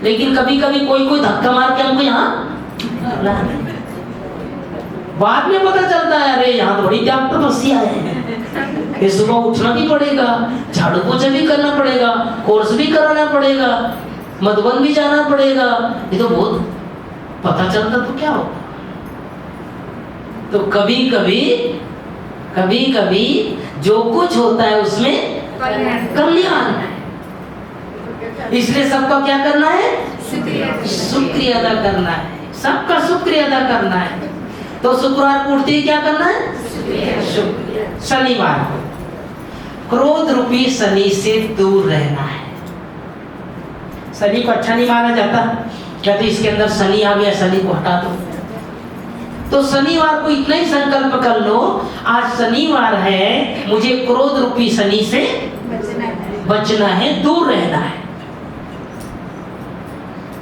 लेकिन कभी कभी कोई धक्का मार के हमको यहाँ, बाद में पता चलता है अरे यहाँ थोड़ी त्याग तपस्या है, ये सुबह उठना भी पड़ेगा, झाड़ू पोछा भी करना पड़ेगा, कोर्स भी कराना पड़ेगा, मधुबन भी जाना पड़ेगा। ये तो बहुत पता चलता तो क्या होगा। तो कभी कभी जो कुछ होता है उसमें कल्याण है। इसलिए सबका क्या करना है, शुक्रिया अदा करना है, सबका शुक्रिया अदा करना है। तो शुक्रवार को उठते ही क्या करना है, शुक्रिया। शनिवार को क्रोध रूपी शनि से दूर रहना है। शनि को अच्छा नहीं माना जाता, कहते इसके अंदर शनि आ गया, शनि को हटा दो। तो शनिवार को इतना ही संकल्प कर लो, आज शनिवार है, मुझे क्रोध रूपी शनि से बचना है, दूर रहना है।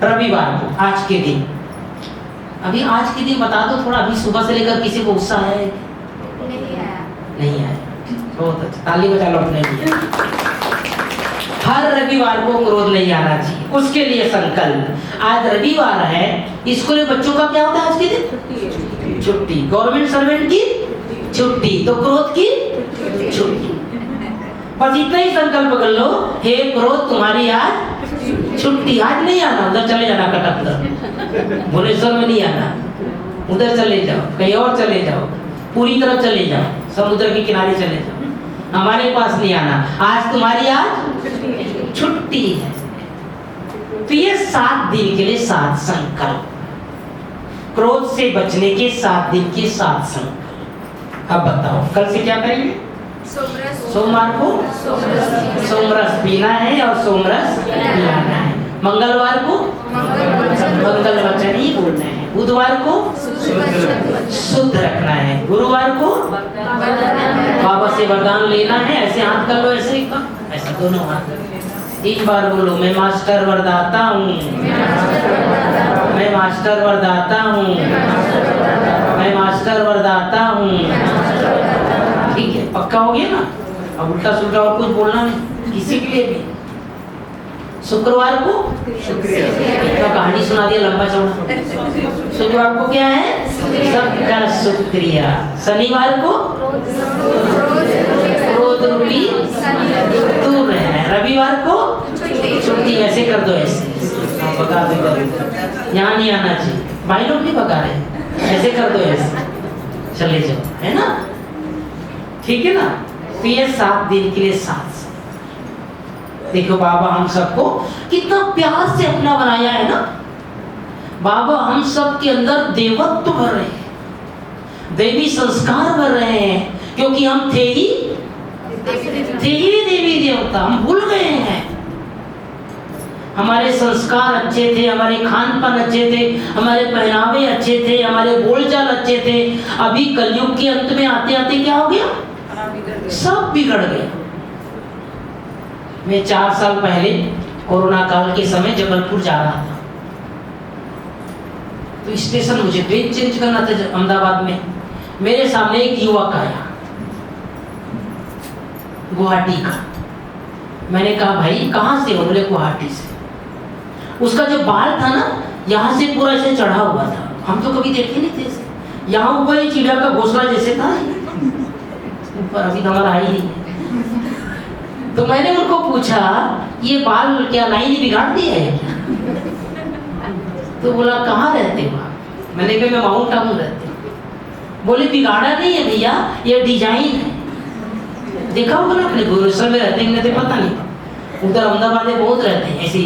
रविवार को आज के दिन, अभी आज के दिन बता दो थोड़ा, अभी सुबह से लेकर किसी को उत्साह है? नहीं आया। बहुत अच्छा, ताली बजा लो अपने लिए। हर रविवार को क्रोध नहीं आना चाहिए, उसके लिए संकल्प। आज रविवार है, स्कूल में बच्चों का क्या होता है आज के दिन? छुट्टी। गवर्नमेंट सर्वेंट की छुट्टी, तो क्रोध की छुट्टी। बस इतना ही संकल्प कर लो, हे क्रोध तुम्हारी आज छुट्टी, आज नहीं आना, उधर चले जाना कटक, भुवनेश्वर में नहीं आना, उधर चले जाओ, कहीं और चले जाओ, पूरी तरफ चले जाओ, समुद्र के किनारे चले जाओ, हमारे पास नहीं आना, आज तुम्हारी आज छुट्टी है। तो ये 7 दिन के लिए 7 संकल्प, क्रोध से बचने के 7 दिन के 7 संकल्प। अब बताओ कल से क्या करेंगे? सोमवार को सोमरस पीना है और सोमरस पिलाना है। मंगलवार को मंगल वचन ही बोलना है। बुधवार को शुद्ध रखना है। गुरुवार को बाबा से वरदान लेना है। ऐसे हाथ कर लो, ऐसे ऐसा दोनों हाथ 3 बार बोलो, मैं मास्टर वरदाता हूँ, मैं मास्टर वरदाता हूँ, मैं मास्टर वरदाता हूँ। ठीक है, पक्का हो गया ना? अब उल्टा सुल्टा और कुछ बोलना नहीं किसी के लिए भी। शुक्रवार को तो कहानी सुना दिया लंबा चौड़ा। शुक्रवार को क्या है? सबका शुक्रिया। शनिवार को क्रोध रूपी दूर रहना है। रविवार को छुट्टी। ऐसे कर दो, ऐसे भगा दो, यहाँ नहीं आना चाहिए, भाई लोग नहीं भगा रहे, ऐसे कर दो, ऐसे चले जाओ, है ना? ठीक है ना? तो ये 7 दिन के लिए 7। देखो बाबा हम सबको कितना प्यार से अपना बनाया है ना। बाबा हम सब के अंदर देवत्व भर रहे हैं, देवी संस्कार भर रहे हैं, क्योंकि हम थे ही देवी देवता, हम भूल गए हैं। हमारे संस्कार अच्छे थे, हमारे खान पान अच्छे थे, हमारे पहनावे अच्छे थे, हमारे बोलचाल अच्छे थे। अभी कलयुग के अंत में आते आते क्या हो गया? सब बिगड़ गया। मैं 4 साल पहले कोरोना काल के समय जबलपुर जा रहा था, तो स्टेशन मुझे ट्रेन चेंज करना था अहमदाबाद में। मेरे सामने एक युवक आया गुवाहाटी का। मैंने कहा भाई कहाँ से हो? बोले गुवाहाटी से। उसका जो बाल था ना, यहाँ से पूरा ऐसे चढ़ा हुआ था, हम तो कभी देखे नहीं थे। यहाँ ऊपर ही चिड़िया का घोंसला जैसे था ऊपर, अभी तो हमारा आई नहीं। तो मैंने उनको पूछा ये बाल क्या नाई ने बिगाड़ दिया है क्या? तो बोला कहाँ रहते हो आप? मैंने कहा मैं माउंट आबू रहते हूँ। बोले बिगाड़ा नहीं है भैया, ये डिजाइन है। देखा होगा ना अपने भुवनेश्वर में रहते हैं, पता नहीं, उधर अहमदाबाद में बहुत रहते हैं ऐसे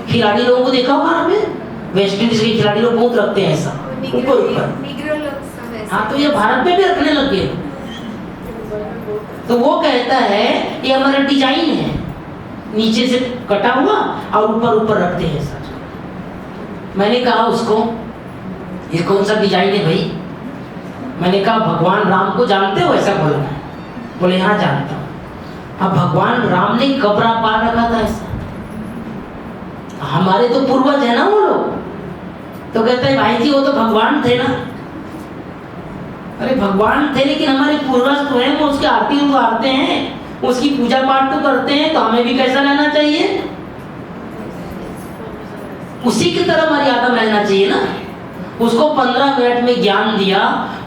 खिलाड़ी लोगों को। देखा होगा ना, वेस्ट इंडीज के खिलाड़ी लोग बहुत रखते हैं ऐसा ऊपर ऊपर। हाँ, तो ये भारत में भी रखने लग गए। तो वो कहता है ये हमारा डिजाइन है, नीचे से कटा हुआ और ऊपर ऊपर रखते हैं ऐसा। मैंने कहा उसको ये कौन सा डिजाइन है भाई? मैंने कहा भगवान राम को जानते हो? ऐसा बोला। बोले हाँ जानता हूँ। अब भगवान राम ने कपड़ा पार रखा था ऐसा, हमारे तो पूर्वज है ना वो लोग। तो कहते हैं भाई जी वो तो भगवान थे ना। अरे भगवान थे लेकिन हमारे पूर्वज तो हैं, वो उसकी आरती उतारते हैं, उसकी पूजा पाठ तो करते हैं, तो हमें भी कैसा रहना चाहिए? उसी की तरह मर्यादा रहना चाहिए ना। उसको 15 मिनट में ज्ञान दिया,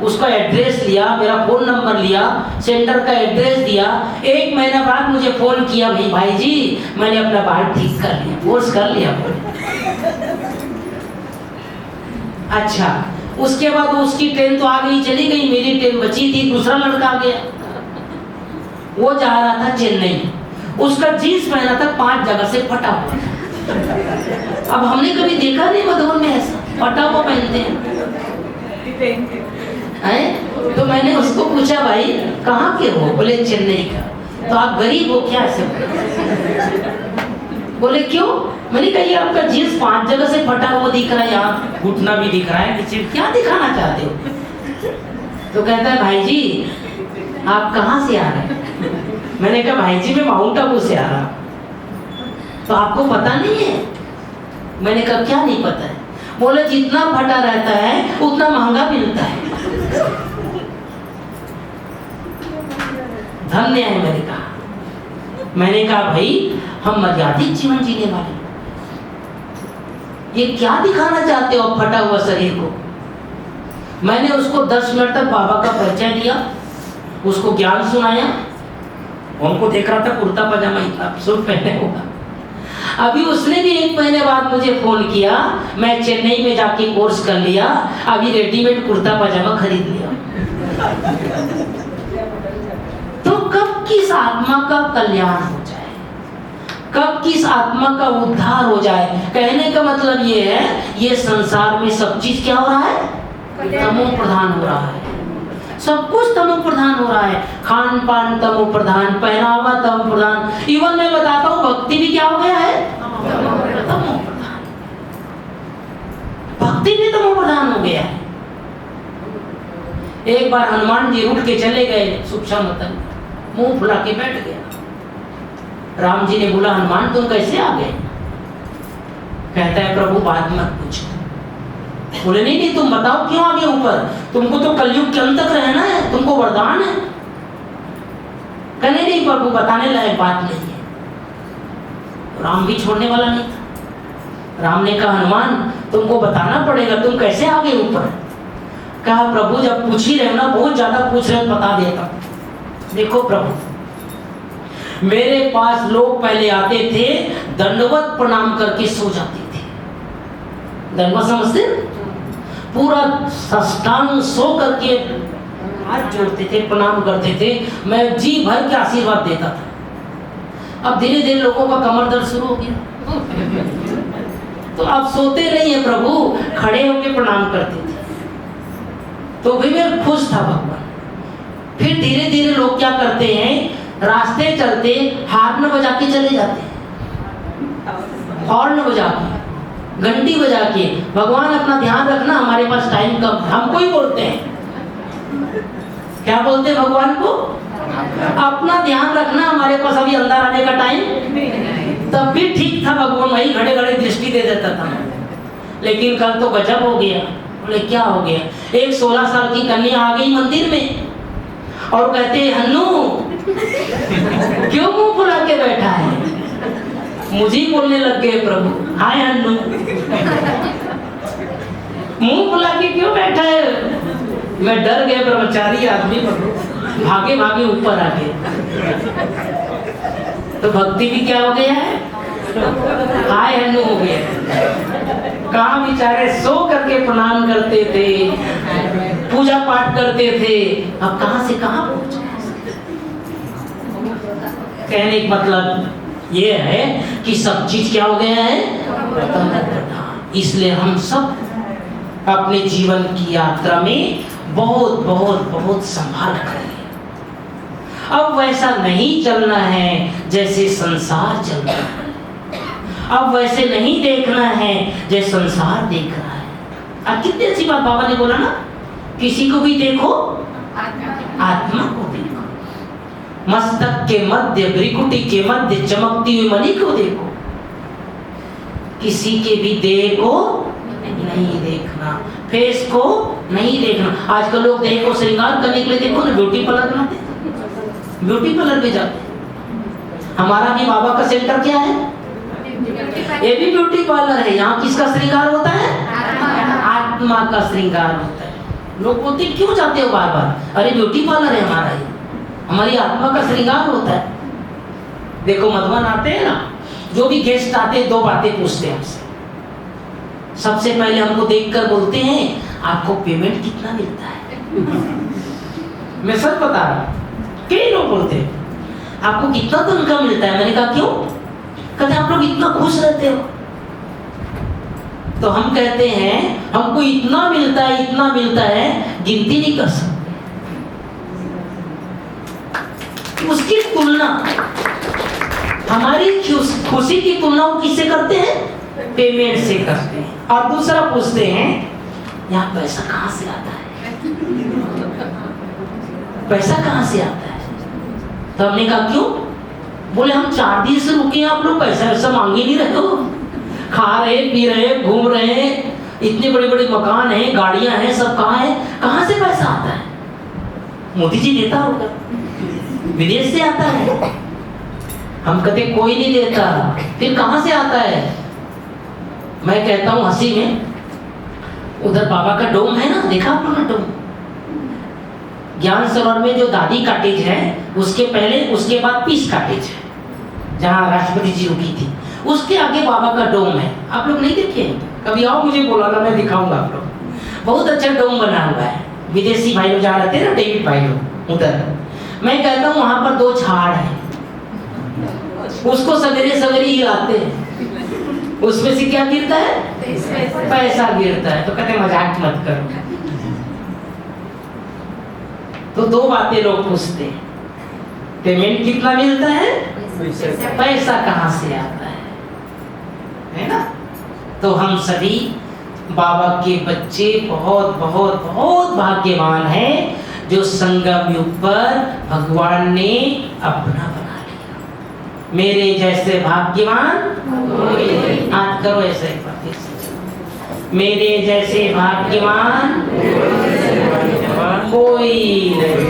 उसका एड्रेस लिया, मेरा फोन नंबर लिया, सेंटर का एड्रेस दिया। 1 महीना बाद मुझे फोन किया, भाई जी मैंने अपना बाल ठीक कर लिया, कोर्स कर लिया। अच्छा, उसके बाद उसकी ट्रेन तो आ गई, चली गई, मेरी ट्रेन बची थी। दूसरा लड़का आ गया, वो जा रहा था चेन्नई, उसका जीन्स पहना था 5 जगह से फटा हुआ। अब हमने कभी देखा नहीं मधुबन में ऐसा फटा हुआ पहनते हैं। तो मैंने उसको पूछा भाई कहाँ के हो? बोले चेन्नई का। तो आप गरीब हो क्या? ऐसे बोले क्यों? मैंने कहा ये आपका जींस 5 जगह से फटा हुआ दिख रहा है, यहाँ घुटना भी दिख रहा है, क्या दिखाना चाहते हो? तो कहता है भाई जी आप कहाँ से आ रहे? मैंने कहा भाई जी मैं माउंट आबू से आ रहा। तो आपको पता नहीं है? मैंने कहा क्या नहीं पता है? बोले जितना फटा रहता है उतना महंगा मिलता है। धन्य है। मैंने कहा भाई हम मर्यादित जीवन जीने वाले, ये क्या दिखाना चाहते हो फटा हुआ शरीर को? मैंने उसको 10 मिनट तक बाबा का परिचय दिया, उसको ज्ञान सुनाया। उनको देख रहा था कुर्ता पजामा सूट पहने हुआ। अभी उसने भी 1 महीने बाद मुझे फोन किया, मैं चेन्नई में जाके कोर्स कर लिया, अभी रेडीमेड कुर्ता पजामा खरीद लिया। तो कब किस आत्मा का कल्याण हो जाए, कब किस आत्मा का उद्धार हो जाए। कहने का मतलब ये है, ये संसार में सब चीज क्या हो रहा है, तमो प्रधान हो रहा है। सब कुछ तमो प्रधान हो रहा है, खान पान तमो प्रधान, पहनावा तमो प्रधान, इवन मैं बताता हूँ भक्ति भी क्या हो गया है, तमो प्रधान। भक्ति भी तमो प्रधान हो गया है। एक बार हनुमान जी उठ के चले गए सूक्ष्म मतन, मुंह फुला के बैठ गया। राम जी ने बोला, हनुमान तुम कैसे आ गए? कहता है, प्रभु बात मत पूछो। बोले, नहीं तुम बताओ क्यों आ गए ऊपर, तुमको तो कलयुग के अंत तक रहना है, तुमको वरदान है। कहने नहीं प्रभु, बताने लायक बात नहीं है। राम भी छोड़ने वाला नहीं था। राम ने कहा, हनुमान तुमको बताना पड़ेगा, तुम कैसे आ गए ऊपर? कहा, प्रभु जब पूछ ही रहे ना, बहुत ज्यादा पूछ रहे, बता देता। देखो प्रभु, मेरे पास लोग पहले आते थे, दंडवत प्रणाम करके सो जाते थे। दंडवत समझते? पूरा साष्टांग सो करके हाथ जोड़ते थे, प्रणाम करते थे, मैं जी भर के आशीर्वाद देता था। अब धीरे धीरे लोगों का कमर दर्द शुरू हो गया, तो अब सोते नहीं है प्रभु, खड़े होकर प्रणाम करते थे। तो भी मैं खुश था भगवान। फिर धीरे धीरे लोग क्या करते हैं, रास्ते चलते हार्न बजा के चले जाते हैं, हॉर्न बजा के, घंटी बजा के, भगवान अपना ध्यान रखना, हमारे पास टाइम कम। हमको ही बोलते हैं, क्या बोलते हैं भगवान को, अपना ध्यान रखना, हमारे पास अभी अंदर आने का टाइम। तब भी ठीक था, भगवान वही घड़े घड़े दृष्टि दे देता था। लेकिन कल तो गजब हो गया। बोले क्या हो गया? एक 16 साल की कन्या आ गई मंदिर में और कहते, हन्नू क्यों मुंह फुला के बैठा है? मुझे ही बोलने लग गए प्रभु, हाय हन्नू मुंह फुला के क्यों बैठा है? मैं डर गया, ब्रह्मचारी आदमी प्रभु, भागे भागे ऊपर आ गए। तो भक्ति भी क्या हो गया है, हाय हन्नू हो गया। कहाँ बेचारे सो करके प्रणाम करते थे, पूजा पाठ करते थे, अब कहाँ से कहाँ पहुंच गए। कहने का मतलब ये है कि सब चीज क्या हो गया है, इसलिए हम सब अपने जीवन की यात्रा में बहुत बहुत बहुत संभाल करें। अब वैसा नहीं चलना है जैसे संसार चल रहा है, अब वैसे नहीं देखना है जैसे संसार देख रहा है। अब कितनी अच्छी बात बाबा ने बोला ना, किसी को भी देखो आत्मा को देखो, मस्तक के मध्य भ्रिकुटी के मध्य चमकती हुई मणि को देखो, किसी के भी देह को नहीं देखना, फेस को नहीं देखना। आजकल लोग देह को श्रृंगार करने के लिए देखो ना ब्यूटी पार्लर बनाते, ब्यूटी पार्लर पे जाते। हमारा भी बाबा का सेंटर क्या है, ये भी ब्यूटी पार्लर है। यहाँ किसका श्रृंगार होता है, आत्मा का श्रृंगार होता है। लोग बोलते क्यों जाते हो बार बार, अरे ब्यूटी पार्लर है हमारा, ये हमारी आत्मा का श्रृंगार होता है। देखो मधुबन आते हैं ना, जो भी गेस्ट आते हैं 2 बातें पूछते हैं हमसे। सबसे पहले हमको देखकर बोलते हैं, आपको पेमेंट कितना मिलता है? मैं सच बता रहा हूँ, कई लोग बोलते हैं आपको कितना तनख्वाह मिलता है। मैंने कहा क्यों? कहते आप लोग इतना खुश रहते हो। तो हम कहते हैं हमको इतना मिलता है, इतना मिलता है, गिनती नहीं कर सकते। उसकी तुलना, हमारी खुशी की तुलना वो किससे करते हैं, पेमेंट से करते हैं। और दूसरा पूछते हैं यहाँ पैसा कहाँ से आता है, पैसा कहाँ से आता है? तो हमने कहा क्यों? बोले हम 4 दिन से रुके हैं, आप लोग पैसा वैसा मांगे नहीं रहे हो, खा रहे पी रहे घूम रहे, इतने बड़े बड़े मकान हैं, गाड़ियां हैं, सब कहाँ है, कहाँ से पैसा आता है? मोदी जी देता होगा, विदेश से आता है। हम कहते कोई नहीं देता, फिर कहाँ से आता है? मैं कहता हूँ हंसी में, उधर बाबा का डोम है ना, देखा आप लोगों ने डोम? ज्ञान सरोवर में जो दादी कॉटेज है, उसके पहले उसके बाद पीस कॉटेज है, जहाँ राष्ट्रपति जी रुकी थी। उसके आगे बाबा का डोम है, आप लोग नहीं देखे हैं? कभी आओ मुझे बुलाना, मैं दिखाऊंगा आप लोग। बहुत अच्छा डोम बना हुआ है, विदेशी भाई लोग जहाँ रहते हैं ना, डेविड भाई लोग उधर। मैं कहता हूँ वहाँ पर 2 झाड़ है, उसको सवेरे सवेरे हिलाते हैं, उसमें से क्या गिरता है? पैसा गिरता है। तो कहते मजाक मत करो। तो 2 बातें लोग पूछते हैं, पेमेंट कितना मिलता है, पैसा कहाँ से आता है ना? तो हम सभी बाबा के बच्चे बहुत बहुत बहुत भाग्यवान हैं जो संगम युग पर भगवान ने अपना बना लिया। मेरे जैसे भाग्यवान हाथ करो ऐसे एक बार फिर से। मेरे जैसे भाग्यवान कोई नहीं,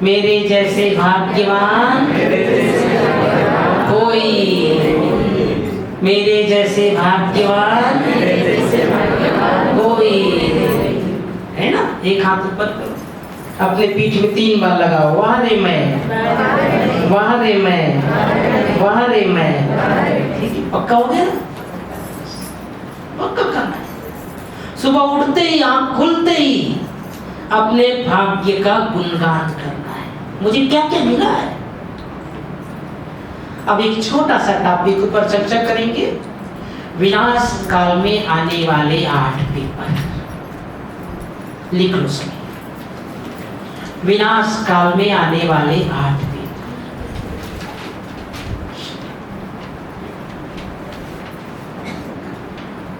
मेरे जैसे भाग्यवान कोई नहीं, मेरे जैसे भाग्यवान कोई नहीं, है ना? एक हाथ ऊपर करो, अपने पीठ में 3 बार लगाओ, वाह रे मैं, वाह रे मैं, वाह रे मैं। ठीक है, पक्का हो गया? पक्का करना है। सुबह उठते ही, आंख खुलते ही अपने भाग्य का गुणगान करना है, मुझे क्या क्या मिला है। अब एक छोटा सा टॉपिक ऊपर चर्चा करेंगे, विनाश काल में आने वाले 8 पेपर। लिख लो सभी, विनाश काल में आने वाले 8 पेपर।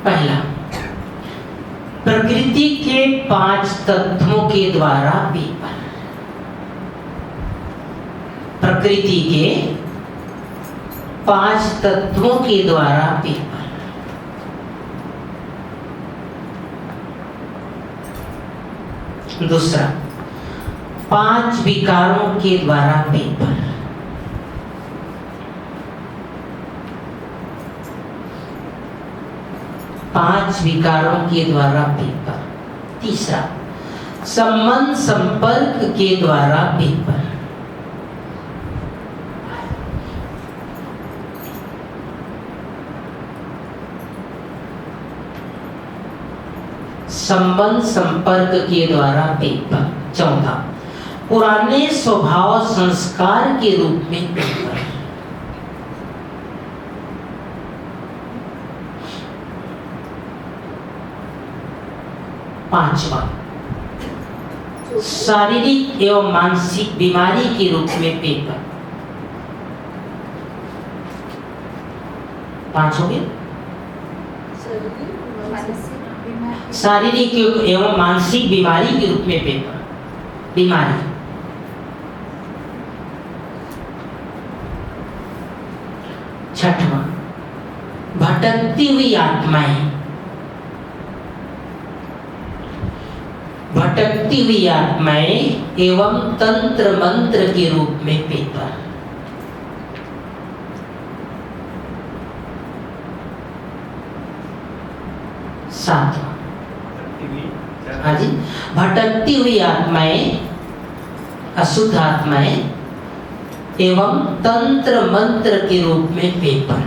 पहला, प्रकृति के 5 तत्वों के द्वारा पेपर। प्रकृति के 5 तत्वों के द्वारा पेपर। दूसरा, 5 विकारों के द्वारा पेपर। पांच विकारों के द्वारा पेपर। तीसरा, संबंध संपर्क के द्वारा पेपर। संबंध संपर्क के द्वारा पेपर। चौथा, पुराने स्वभाव संस्कार के रूप में पेपर। पांचवा, शारीरिक एवं मानसिक बीमारी के रूप में पेपर। 5 हो गए। शारीरिक एवं मानसिक बीमारी के रूप में पेपर। बीमारी। छठवां, भटकती हुई आत्माएं। भटकती हुई आत्माएं एवं तंत्र मंत्र के रूप में पेपर। सातवां, हाँ जी, भटकती हुई आत्माएं, अशुद्ध आत्माएं एवं तंत्र मंत्र के रूप में पेपर।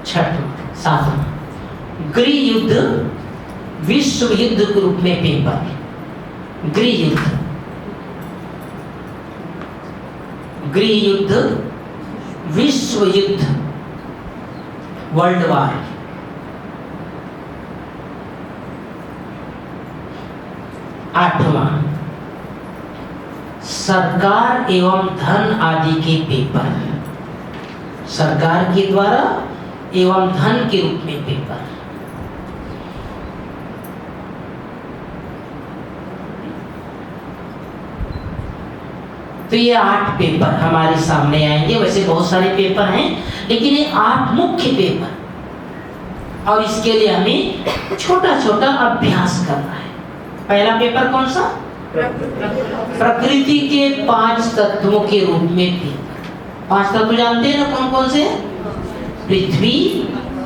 छठवां, सातवां, गृह युद्ध विश्व युद्ध के रूप में पेपर। गृह युद्ध, गृह युद्ध विश्व युद्ध, वर्ल्ड वार। आठवां, सरकार एवं धन आदि के पेपर। सरकार के द्वारा एवं धन के रूप में पेपर। तो ये 8 पेपर हमारे सामने आएंगे। वैसे बहुत सारे पेपर हैं, लेकिन ये 8 मुख्य पेपर, और इसके लिए हमें छोटा छोटा अभ्यास करना है। पहला पेपर कौन सा? प्रकृति के 5 तत्वों के रूप में पेपर। 5 तत्व जानते हैं ना, कौन कौन से? पृथ्वी,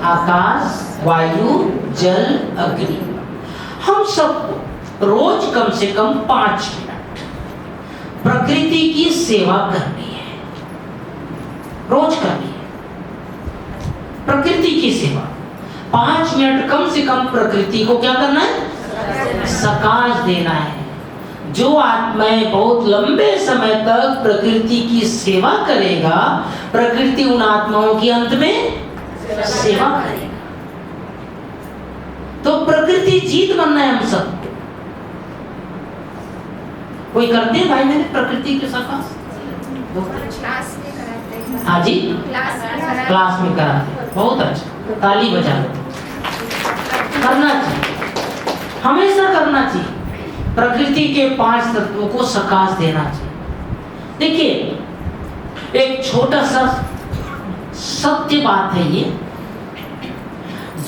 आकाश, वायु, जल, अग्नि। हम सब रोज कम से कम 5 मिनट प्रकृति की सेवा करनी है, रोज करनी है प्रकृति की सेवा। 5 मिनट कम से कम प्रकृति को क्या करना है? सकाश देना है। जो आत्माएं बहुत लंबे समय तक प्रकृति की सेवा करेगा, प्रकृति उन आत्माओं की अंत में सेवा करेगा। तो प्रकृति जीत बनना है हम सब। कोई करते हैं भाई मेरे प्रकृति के सकाश? क्लास में कराते हैं। हाँ जी, क्लास में कराते हैं। बहुत अच्छा, ताली बजा लो। करना चाहिए, हमेशा करना चाहिए। प्रकृति के 5 तत्वों को सकाश देना चाहिए। देखिए, एक छोटा सा सत्य बात है ये,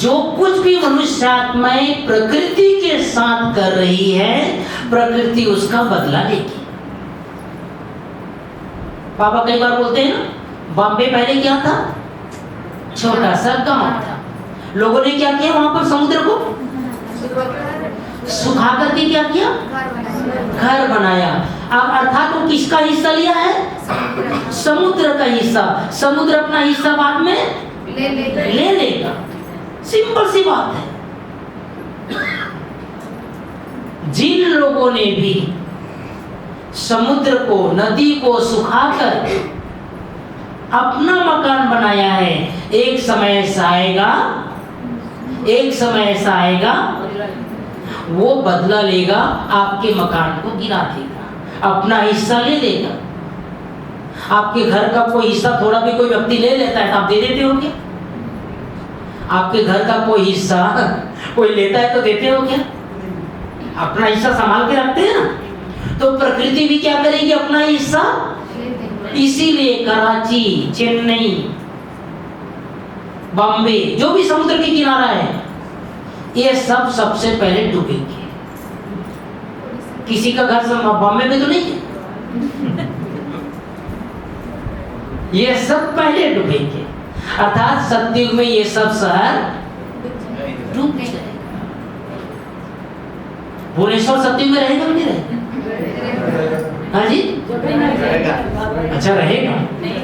जो कुछ भी मनुष्य आत्माएं प्रकृति के साथ कर रही है, प्रकृति उसका बदला लेगी। पापा कई बार बोलते हैं ना, बॉम्बे पहले क्या था? छोटा सा गांव था। लोगों ने क्या किया? वहां पर समुद्र को सुखा करके क्या किया? घर बनाया। अब अर्थात वो किसका हिस्सा लिया है? समुद्र का हिस्सा। समुद्र अपना हिस्सा बाद में ले लेगा। सिंपल सी बात है। जिन लोगों ने भी समुद्र को, नदी को सुखाकर अपना मकान बनाया है, एक समय ऐसा आएगा वो बदला लेगा, आपके मकान को गिरा देगा, अपना हिस्सा ले लेगा। आपके घर का कोई हिस्सा थोड़ा भी कोई व्यक्ति ले लेता है तो आप दे देते हो क्या? आपके घर का कोई हिस्सा कोई लेता है तो देते हो क्या? अपना हिस्सा संभाल के रखते हैं ना। तो प्रकृति भी क्या करेगी? अपना हिस्सा। इसीलिए कराची, चेन्नई, बॉम्बे, जो भी समुद्र के किनारा है, ये सब सबसे पहले डूबेंगे। किसी का घर बॉम्बे में तो नहीं है। ये सब पहले डूबेंगे। अर्थात सतयुग में ये सब शहर डूब जाएगा। भुवनेश्वर सतयुग में रहेगा नहीं रहेगा? हाँ जी, अच्छा रहेगा।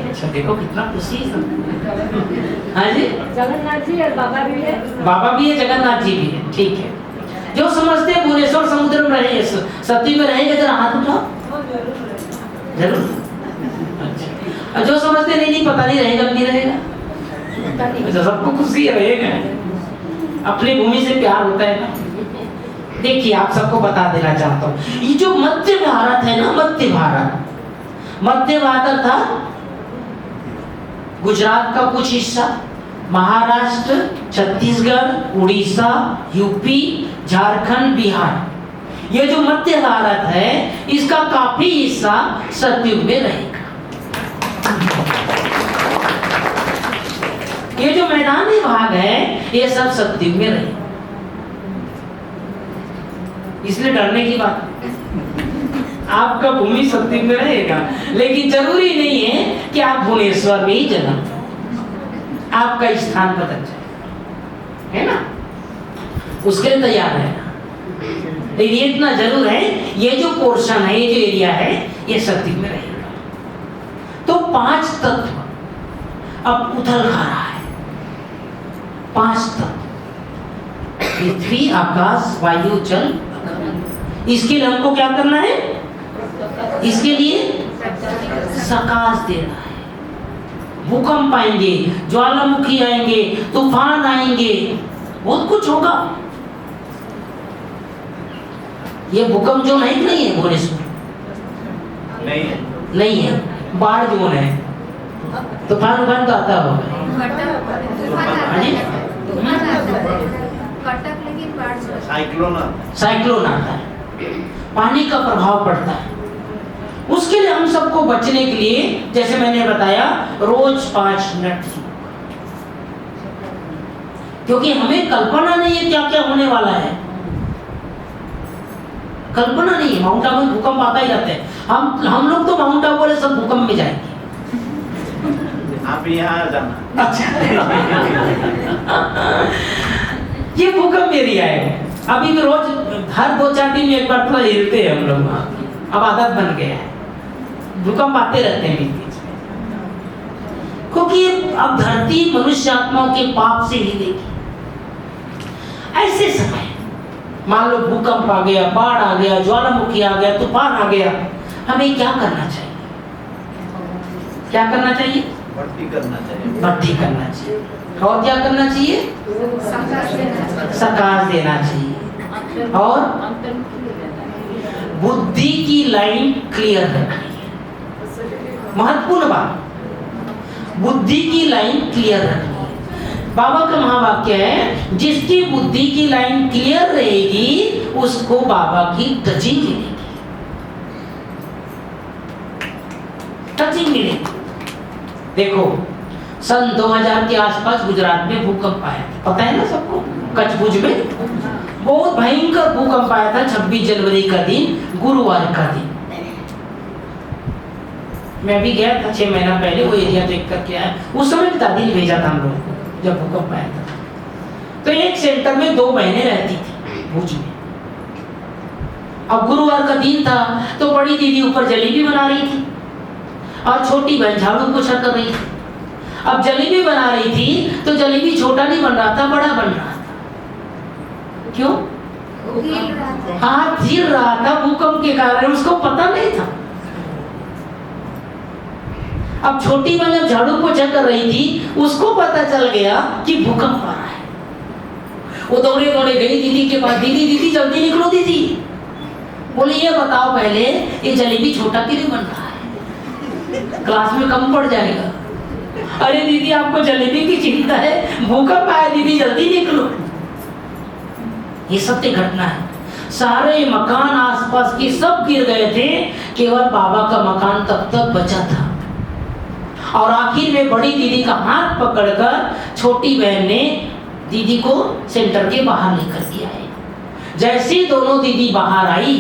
अच्छा देखो कितना खुशी है सब। हाँ जी, जगन्नाथ जी और बाबा भी है। बाबा भी है, जगन्नाथ जी भी है। ठीक है, जो समझते हैं भुवनेश्वर समुद्र में रहे, सतयुग में रहेगा, जरा हाथ उठाओ। जरूर। अच्छा, जो समझते नहीं पता नहीं रहेगा नहीं रहेगा। अच्छा, सबको खुशी रहेगा। अपनी भूमि से प्यार होता है ना। देखिए, आप सबको बता देना चाहता हूँ, ये जो मध्य भारत है ना, मध्य भारत था गुजरात का कुछ हिस्सा, महाराष्ट्र, छत्तीसगढ़, उड़ीसा, यूपी, झारखंड, बिहार, ये जो मध्य भारत है, इसका काफी हिस्सा सतयुग में रहेगा। ये जो मैदानी भाग है, ये सब सतयुग में रहेगा। इसलिए डरने की बात, आपका भूमि सतयुग में रहेगा, लेकिन जरूरी नहीं है कि आप भुवनेश्वर में ही जन्म, आपका स्थान बदल जाए, है ना? उसके लिए तैयार रहना। लेकिन ये इतना जरूर है, ये जो पोर्शन है, ये जो एरिया है, ये सतयुग में रहेगा। तो 5 तत्व अब उथल खा रहा है। 5 तत्व, पृथ्वी, आकाश, वायु, जल। इसके लिए हमको क्या करना है? इसके लिए सकाश देना है। भूकंप आएंगे, ज्वालामुखी आएंगे, तूफान आएंगे, बहुत कुछ होगा। ये भूकंप जोन है कि नहीं है भुवनेश्वर? नहीं है। बाढ़ जोन है। तूफान तो आता होगा। साइक्लोन आता है, पानी का प्रभाव पड़ता है। उसके लिए हम सबको बचने के लिए, जैसे मैंने बताया, रोज 5 मिनट, क्योंकि हमें कल्पना नहीं है क्या क्या होने वाला है। कल्पना नहीं है। माउंट आबू में भूकंप आता ही रहता है। हम लोग तो माउंट आबू वाले सब भूकंप में जाएंगे। आप यहाँ जाना। अच्छा। ये भूकंप एरिया है। अभी भी रोज हर 2-4 दिन में एक बार थोड़ा हिलते हैं हम लोग। अब आदत बन गया है। भूकंप आते रहते हैं बीच बीच में, क्योंकि अब धरती मनुष्य आत्माओं के पाप से हिलेगी। ऐसे समय मान लो भूकंप आ गया, बाढ़ आ गया, ज्वालामुखी आ गया, तूफान आ गया, हमें क्या करना चाहिए? क्या करना चाहिए? भक्ति करना चाहिए। भक्ति करना चाहिए। और क्या करना चाहिए? सकाश देना चाहिए। और बुद्धि की लाइन क्लियर रखनी है। महत्वपूर्ण बात, बुद्धि की लाइन क्लियर रखनी है। बाबा का महावाक्य है, जिसकी बुद्धि की लाइन क्लियर रहेगी उसको बाबा की टचिंग मिलेगी। टचिंग मिलेगी। देखो सन 2000 के आसपास गुजरात में भूकंप आया, पता है ना सबको, कच्छ में बहुत भयंकर भूकंप आया था। 26 जनवरी का दिन, गुरुवार का दिन। मैं भी गया था 6 महीना पहले, वो एरिया देख करके आया। उस समय दादी ने भेजा था हम लोगों को जब भूकंप आया था। तो एक सेंटर में 2 बहनें रहती थी भुज में। अब गुरुवार का दिन था तो बड़ी दीदी ऊपर जलेबी बना रही थी और छोटी बहन झाड़ू पोछा कर रही थी। अब जलेबी बना रही थी तो जलेबी छोटा नहीं बन रहा था, बड़ा बन रहा था। क्यों? हाथ हिल रहा था भूकंप के कारण, उसको पता नहीं था। अब छोटी बहन जब झाड़ू पोछा कर रही थी, उसको पता चल गया कि भूकंप आ रहा है। वो दौड़े दौड़े गई दीदी के पास, दीदी दीदी जल्दी निकलो दीदी। बोले ये बताओ पहले, ये जलेबी छोटा क्यों नहीं बन रहा है? क्लास में कम पड़ जाएगा। अरे दीदी आपको जलेबी की चिंता है, भूकंप आया दीदी जल्दी निकलो। ये सत्य घटना है। सारे मकान आसपास के सब गिर गए थे, केवल बाबा का मकान तब तक बचा था। और आखिर में बड़ी दीदी का हाथ पकड़कर छोटी बहन ने दीदी को सेंटर के बाहर लेकर के आए। जैसी दोनों दीदी बाहर आई,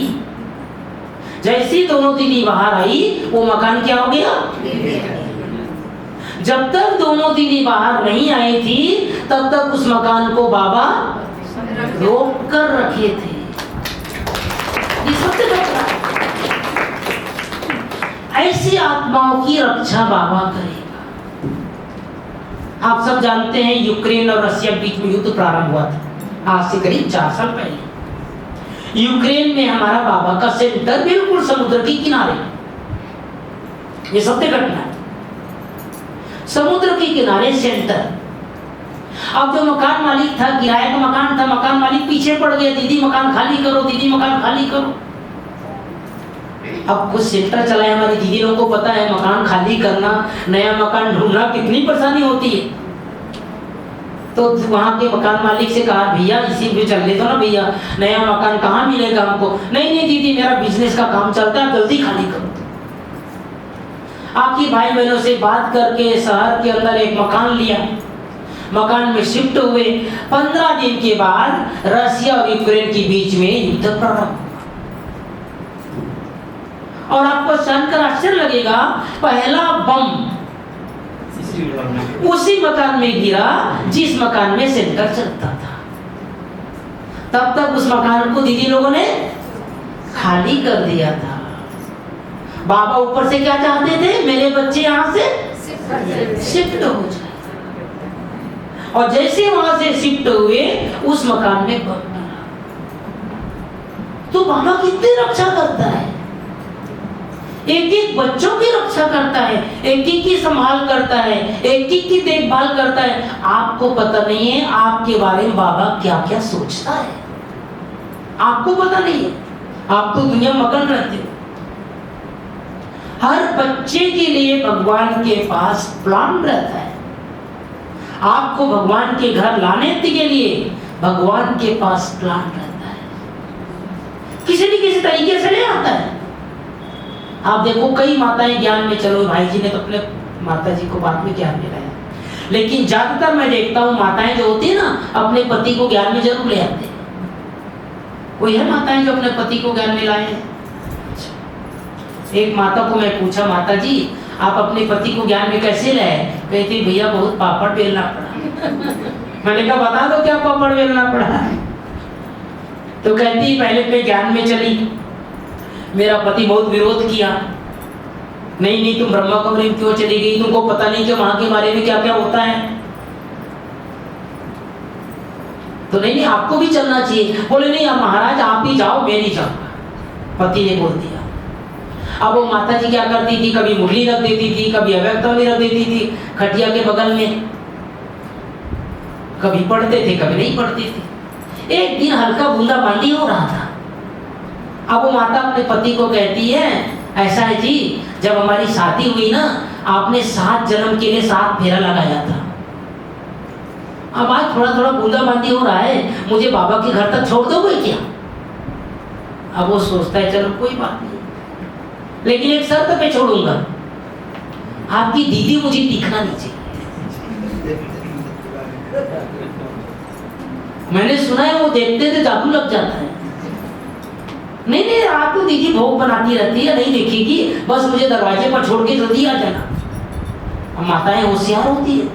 जैसी दोनों दीदी बाहर आई, वो मकान क्या हो गया? जब तक दोनों दीदी बाहर नहीं आई थी, तब तक उस मकान को बाबा रोक कर रखे थे। ये सत्य घटना है। ऐसी आत्माओं की रक्षा बाबा करेगा। आप सब जानते हैं यूक्रेन और रशिया बीच में युद्ध प्रारंभ हुआ था आज से करीब 4 साल पहले। यूक्रेन में हमारा बाबा का सेंटर बिल्कुल समुद्र के किनारे। ये सत्य घटना है। समुद्र के किनारे सेंटर। अब जो मकान मालिक था, किराए का मकान था, मकान मालिक पीछे पड़ गया, दीदी मकान खाली करो, दीदी मकान खाली करो। अब कुछ सेंटर चलाए, हमारी दीदी लोगों को पता है मकान खाली करना, नया मकान ढूंढना कितनी परेशानी होती है। तो वहां के मकान मालिक से कहा, भैया इसी में चल ले दो ना भैया, नया मकान कहाँ मिलेगा हमको? नहीं नहीं दीदी मेरा बिजनेस का काम चलता है, जल्दी खाली करो। आखिर भाई बहनों से बात करके शहर के अंदर एक मकान लिया, मकान में शिफ्ट हुए। 15 दिन के बाद रशिया और यूक्रेन के बीच में युद्ध प्रारंभ। और आपको जानकर आश्चर्य लगेगा, पहला बम उसी मकान में गिरा जिस मकान में सेंटर चलता था। तब तक उस मकान को दीदी लोगों ने खाली कर दिया था। बाबा ऊपर से क्या चाहते थे? मेरे बच्चे यहाँ से शिफ्ट हो जाए। और जैसे वहां से शिफ्ट हुए, उस मकान में बम गिरा। तो बाबा कितनी रक्षा करता है, एक एक बच्चों की रक्षा करता है, एक एक की संभाल करता है, एक एक की देखभाल करता है। आपको पता नहीं है आपके बारे में बाबा क्या क्या सोचता है, आपको पता नहीं है। आप तो दुनिया मगन रहते हो। हर बच्चे के लिए भगवान के पास प्लान रहता है। आपको भगवान के घर लाने के लिए भगवान के पास प्लान रहता है। किसी न किसी तरीके से ले आता है। आप देखो कई माताएं ज्ञान में, चलो भाई जी ने तो अपने माता जी को बाद में ज्ञान में लाया, लेकिन ज्यादातर मैं देखता हूँ माताएं जो होती है ना, अपने पति को ज्ञान में जरूर ले आते हैं। वही है माताएं जो अपने पति को ज्ञान में लाए हैं। एक माता को मैं पूछा, माता जी आप अपने पति को ज्ञान में कैसे लाए? कहती भैया बहुत पापड़ बेलना पड़ा। मैंने कहा बता दो क्या पापड़ बेलना पड़ा? तो कहती पहले मैं ज्ञान में चली, मेरा पति बहुत विरोध किया, नहीं नहीं तुम ब्रह्मा कमरे में क्यों चली गई, तुमको पता नहीं कि वहां के बारे में क्या क्या होता है। तो नहीं नहीं आपको भी चलना चाहिए। बोले नहीं आप महाराज आप ही जाओ, मैं नहीं जाऊंगा। पति ने बोल दिया। अब वो माता जी क्या करती थी, कभी मुरली रख देती थी, कभी अव्यक्तवाणी रख देती थी खटिया के बगल में, कभी पढ़ते थे कभी नहीं पढ़ते थे। एक दिन हल्का बूंदाबांदी हो रहा था। अब वो माता अपने पति को कहती है ऐसा है जी, जब हमारी शादी हुई ना आपने 7 जन्म के लिए 7 फेरा लगाया था। अब आज थोड़ा थोड़ा बूंदाबांदी हो रहा है, मुझे बाबा के घर तक छोड़ दोगे क्या? अब वो सोचता है चलो कोई बात नहीं, लेकिन एक शर्त पे छोड़ूंगा, आपकी दीदी मुझे दिखना नहीं चाहिए। मैंने सुना है वो देखते थे जादू लग जाता है। नहीं नहीं रात को दीदी भोग बनाती रहती है, नहीं देखेगी, बस मुझे दरवाजे पर छोड़ के जल्दी आ जाना। अब माताएं होशियार होती है।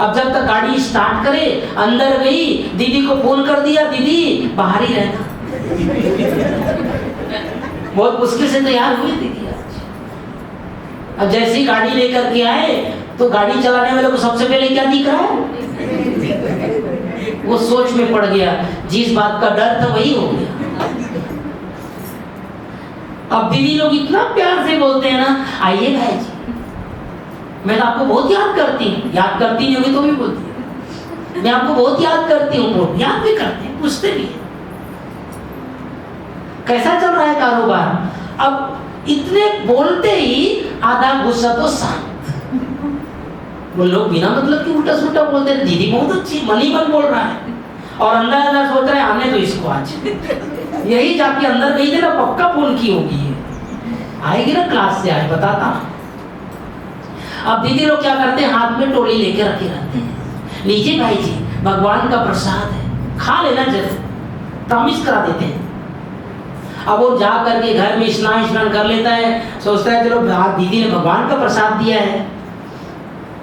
अब जब तक गाड़ी स्टार्ट करे अंदर गई, दीदी को फोन कर दिया, दीदी बाहर ही रहना। बहुत मुश्किल से तैयार हुई दीदी आज। अब जैसे ही गाड़ी लेकर के आए तो गाड़ी चलाने वाले को सबसे पहले क्या दिख रहा है? वो सोच में पड़ गया, जिस बात का डर था वही हो गया। अब दीदी लोग इतना प्यार से बोलते हैं ना, आइए भाई जी, मैं तो आपको बहुत याद करती हूँ। याद करती नहीं होगी तो भी बोलती हूँ, मैं आपको बहुत याद करती हूँ। याद भी करते हैं, पूछते भी हैं कैसा चल रहा है कारोबार। अब इतने बोलते ही आधा गुस्सा तो शांत। वो लोग बिना मतलब कि उल्टा सुल्टा बोलते हैं, दीदी बहुत अच्छी मन ही मन बोल रहा है, और अंदर अंदर सोच रहे हैं आने तो इसको आज। यही जाके अंदर गई थी ना, पक्का फोन की होगी, आएगी ना क्लास से आज बताता। अब दीदी लोग क्या करते हैं, हाथ में टोली लेके रखे रहते हैं, लीजिए भाई जी भगवान का प्रसाद है, खा लेना जरूर, प्रॉमिस करा देते हैं। अब वो जा करके घर में स्नान कर लेता है, सोचता है चलो दीदी ने भगवान का प्रसाद दिया है।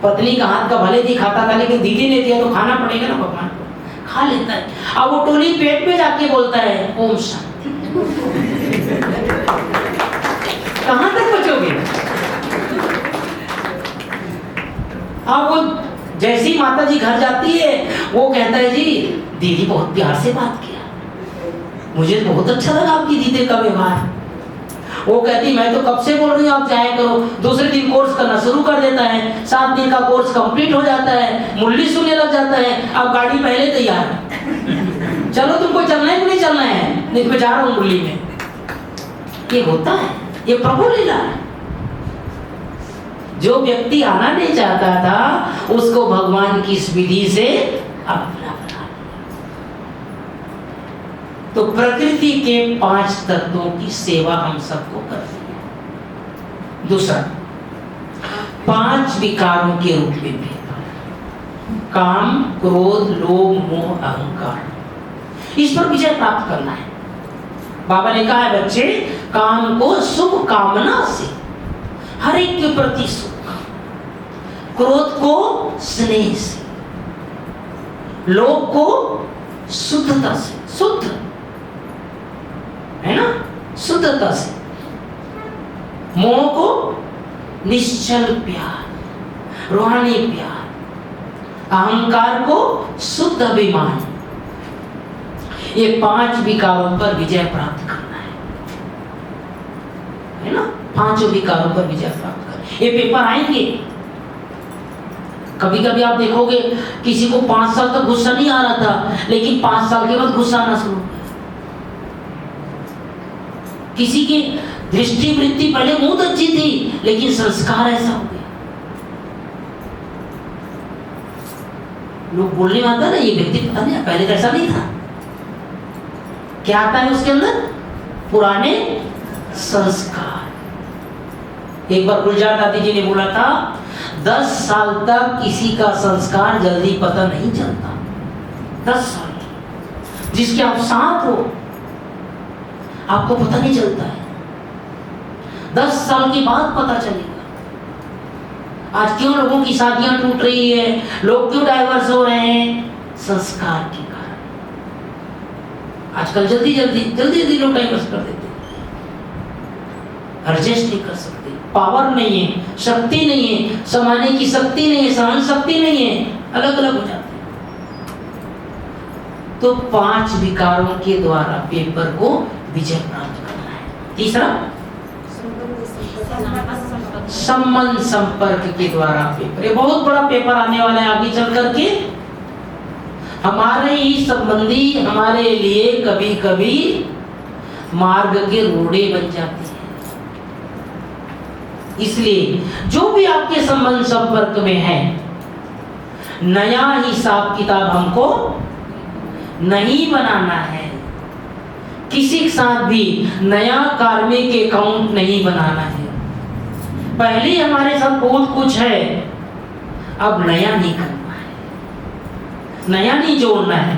पत्नी का हाथ का भले ही खाता था, लेकिन दीदी ने दिया तो खाना पड़ेगा ना भगवान को, खा लेता है। अब वो टोली पेट में जाके बोलता है ओम शांति। कहां तक बचोगे? अब वो जैसी माता जी घर जाती है, वो कहता है जी दीदी बहुत प्यार से बात किया, मुझे बहुत अच्छा लगा आपकी दीदी का व्यवहार। वो कहती मैं तो कब से बोल रही हूँ आप जाया करो। दूसरे दिन कोर्स करना शुरू कर देता है, 7 दिन का कोर्स कंप्लीट हो जाता है, मुरली सुनने लग जाता है। अब गाड़ी पहले तैयार, चलो तुमको चलना है कि नहीं चलना है? नहीं मैं जा रहा हूँ मुरली में। ये होता है, ये प्रभु लीला है। जो व्यक्ति आना नहीं चाहता था उसको भगवान की इस विधि से अपना बना। तो प्रकृति के 5 तत्वों की सेवा हम सबको करनी है। दूसरा, 5 विकारों के रूप में भी, काम, क्रोध, लोभ, मोह, अहंकार, इस पर विजय प्राप्त करना है। बाबा ने कहा है बच्चे, काम को शुभ कामना से, हर एक के प्रति सुख, क्रोध को स्नेह से, लोभ को शुद्धता से, शुद्ध है ना, शुद्धता से, मोह को निश्चल प्यार, रूहानी प्यार, अहंकार को शुद्ध अभिमान। ये 5 विकारों पर विजय प्राप्त करना है ना, 5 विकारों पर विजय प्राप्त करना। ये पेपर आएंगे, कभी कभी आप देखोगे किसी को 5 साल तक गुस्सा नहीं आ रहा था, लेकिन 5 साल के बाद गुस्सा आना शुरू हो गया। किसी की दृष्टि वृत्ति पहले बहुत अच्छी थी, लेकिन संस्कार ऐसा हो गया। लोग बोलने में आता ना, ये व्यक्ति पता नहीं पहले तो ऐसा नहीं था। क्या आता है उसके अंदर? पुराने संस्कार। एक बार गुलजार दादी जी ने बोला था, 10 साल तक किसी का संस्कार जल्दी पता नहीं चलता। 10 साल जिसके आप साथ हो आपको पता नहीं चलता है, 10 साल के बाद पता चलेगा। आज क्यों लोगों की शादियां टूट रही है, लोग क्यों डाइवर्स हो रहे हैं? संस्कार के कारण। आजकल जल्दी जल्दी लोग डाइवर्स कर देते हैं, एडजस्ट नहीं कर सकते। पावर नहीं है, शक्ति नहीं है, समाने की शक्ति नहीं है, सहन शक्ति नहीं है, अलग अलग हो जाते हैं। तो 5 विकारों के द्वारा पेपर को विजय प्राप्त करना है। तीसरा, संबंध संपर्क के द्वारा पेपर। ये बहुत बड़ा पेपर आने वाला है आगे चल करके। हमारे ही संबंधी हमारे लिए कभी कभी मार्ग के रोड़े बन जाते हैं। इसलिए जो भी आपके संबंध संपर्क में है, नया हिसाब किताब हमको नहीं बनाना है। किसी के साथ भी नया कार्मिक अकाउंट नहीं बनाना है। पहले हमारे साथ बहुत कुछ है, अब नया नहीं करना है, नया नहीं जोड़ना है।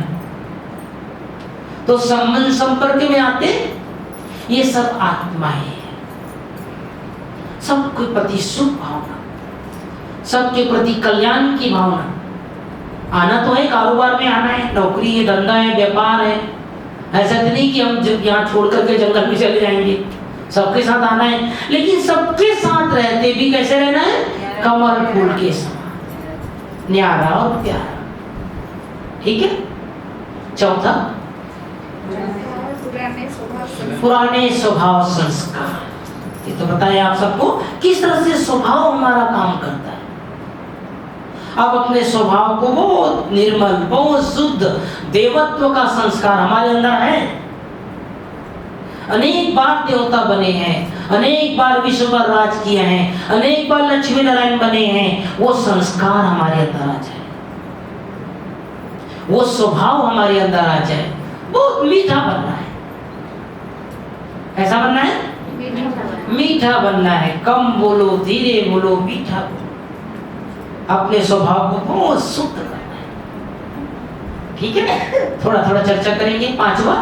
तो संबंध संपर्क में आते ये सब आत्माएं हैं। सबके प्रति शुभ भावना, सबके प्रति कल्याण की भावना। आना तो है, कारोबार में आना है, नौकरी है, धंधा है, व्यापार है। ऐसा तो नहीं कि हम जब यहाँ छोड़ करके जंगल में चले जाएंगे। सबके साथ आना है, लेकिन सबके साथ रहते भी कैसे रहना है? कमल फूल के समान, न्यारा और प्यारा। ठीक है। चौथा, पुराने स्वभाव संस्कार। ये तो बताया आप सबको किस तरह से स्वभाव हमारा काम करता है। अब अपने स्वभाव को बहुत निर्मल, बहुत शुद्ध, देवत्व का संस्कार हमारे अंदर है। अनेक बार देवता बने हैं, अनेक बार विश्व पर राज किए हैं, अनेक बार लक्ष्मी नारायण बने हैं। वो संस्कार हमारे अंदर आ जाए, वो स्वभाव हमारे अंदर आ जाए। बहुत मीठा बनना है। ऐसा बनना है, मीठा बनना है। कम बोलो, धीरे बोलो, मीठा बोलो। अपने स्वभाव को बहुत शुद्ध करना है। ठीक है। थोड़ा थोड़ा चर्चा करेंगे। 5वां,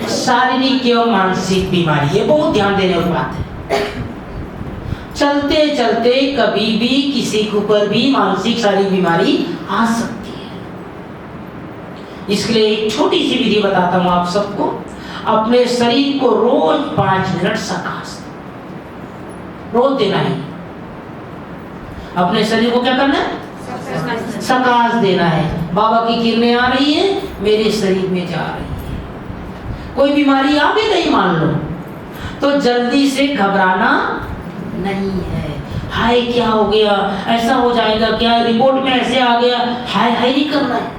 शारीरिक एवं मानसिक बीमारी। ये बहुत ध्यान देने वाली बात है। चलते चलते कभी भी किसी के ऊपर भी मानसिक शारीरिक बीमारी आ सकती है। इसके लिए एक छोटी सी विधि बताता हूं आप सबको। अपने शरीर को रोज 5 मिनट सकाश, रोज देना है। अपने शरीर को क्या करना है? सकाश देना है। बाबा की किरणें आ रही है, मेरे शरीर में जा रही है। कोई बीमारी आ भी गई मान लो, तो जल्दी से घबराना नहीं है। हाय क्या हो गया, ऐसा हो जाएगा क्या, रिपोर्ट में ऐसे आ गया, हाय हाय नहीं करना है।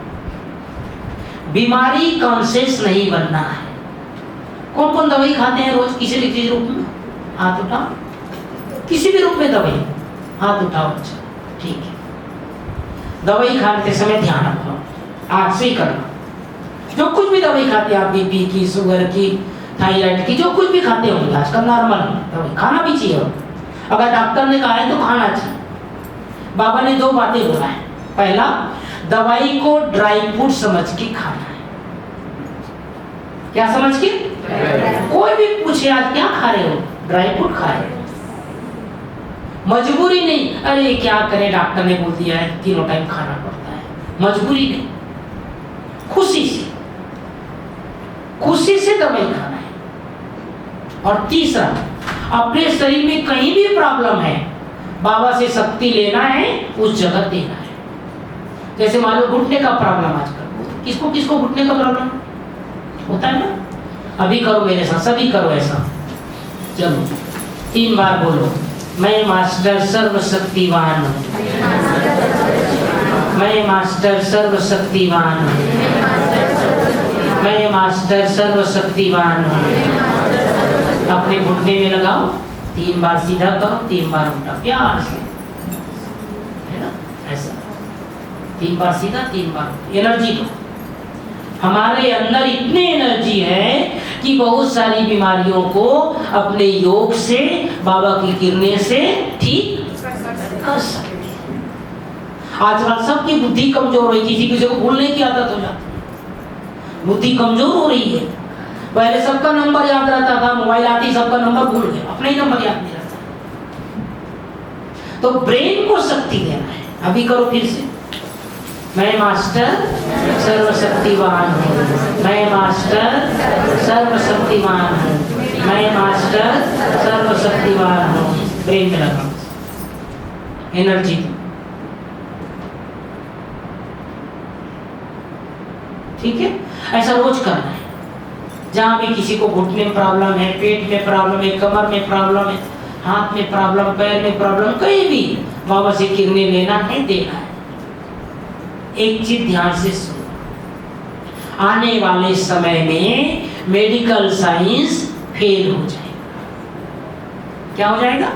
बीमारी कॉन्शियस नहीं बनना है। कौन कौन दवाई खाते हैं रोज किसी भी चीज रूप में? हाथ उठाओ। किसी भी रूप में दवाई, हाथ उठाओ। अच्छा ठीक है। दवाई खाते समय ध्यान रखो, आज से ही करना। जो कुछ भी दवाई खाते हैं आप, बीपी की, शुगर की, थायराइड की, जो कुछ भी खाते होंगे आजकल नॉर्मल दवाई खाना भी चाहिए। अगर डॉक्टर ने कहा है तो खाना चाहिए। बाबा ने 2 बातें बोला है। पहला, दवाई को ड्राई फ्रूट समझ के खाना है। क्या समझ के? कोई भी पूछे आज क्या खा रहे हो, ड्राई फ्रूट खा रहे हो। मजबूरी नहीं, अरे क्या करें डॉक्टर ने बोल दिया है 3 टाइम खाना पड़ता है। मजबूरी नहीं, खुशी से, खुशी से दवाई खाना है। और तीसरा, अपने शरीर में कहीं भी प्रॉब्लम है, बाबा से शक्ति लेना है, उस जगह देना है। जैसे मान लो घुटने का प्रॉब्लम आजकल, किसको किसको घुटने का प्रॉब्लम होता है ना? अभी करो मेरे साथ, सभी करो ऐसा। चलो 3 बार बोलो, मैं मास्टर सर्वशक्तिवान हूँ, मैं मास्टर सर्वशक्तिवान हूँ, मैं मास्टर सर्वशक्तिवान हूँ। अपने घुटने में लगाओ, 3 बार सीधा करो, 3 बार उल्टा, प्यार से, है ना? ऐसा 3 बार सीधा, 3 बार। एनर्जी दो। हमारे अंदर इतनी एनर्जी है कि बहुत सारी बीमारियों को अपने योग से, बाबा की किरणें से ठीक कर सकते हैं। आजकल सबकी बुद्धि कमजोर हो रही है, किसी किसी को भूलने की आदत हो जाती है, बुद्धि कमजोर हो रही है। पहले सबका नंबर याद रहता था, मोबाइल आती सबका नंबर भूल गया, अपना ही नंबर याद नहीं रहता। तो ब्रेन को शक्ति देना है। अभी करो फिर से, मैं मास्टर सर्वशक्तिवान हूँ, मैं मास्टर सर्वशक्तिवान हूँ। मैं मास्टर सर्वशक्तिवान हूँ। ब्रेन में लगा एनर्जी। ठीक है, ऐसा रोज करना है। जहां भी किसी को घुटने में प्रॉब्लम है, पेट में प्रॉब्लम है, कमर में प्रॉब्लम है, हाथ में प्रॉब्लम, पैर में प्रॉब्लम, कहीं भी बाबा से किरणें लेना है, देना है। एक चीज ध्यान से सुनो, आने वाले समय में मेडिकल साइंस फेल हो जाएगा। क्या हो जाएगा?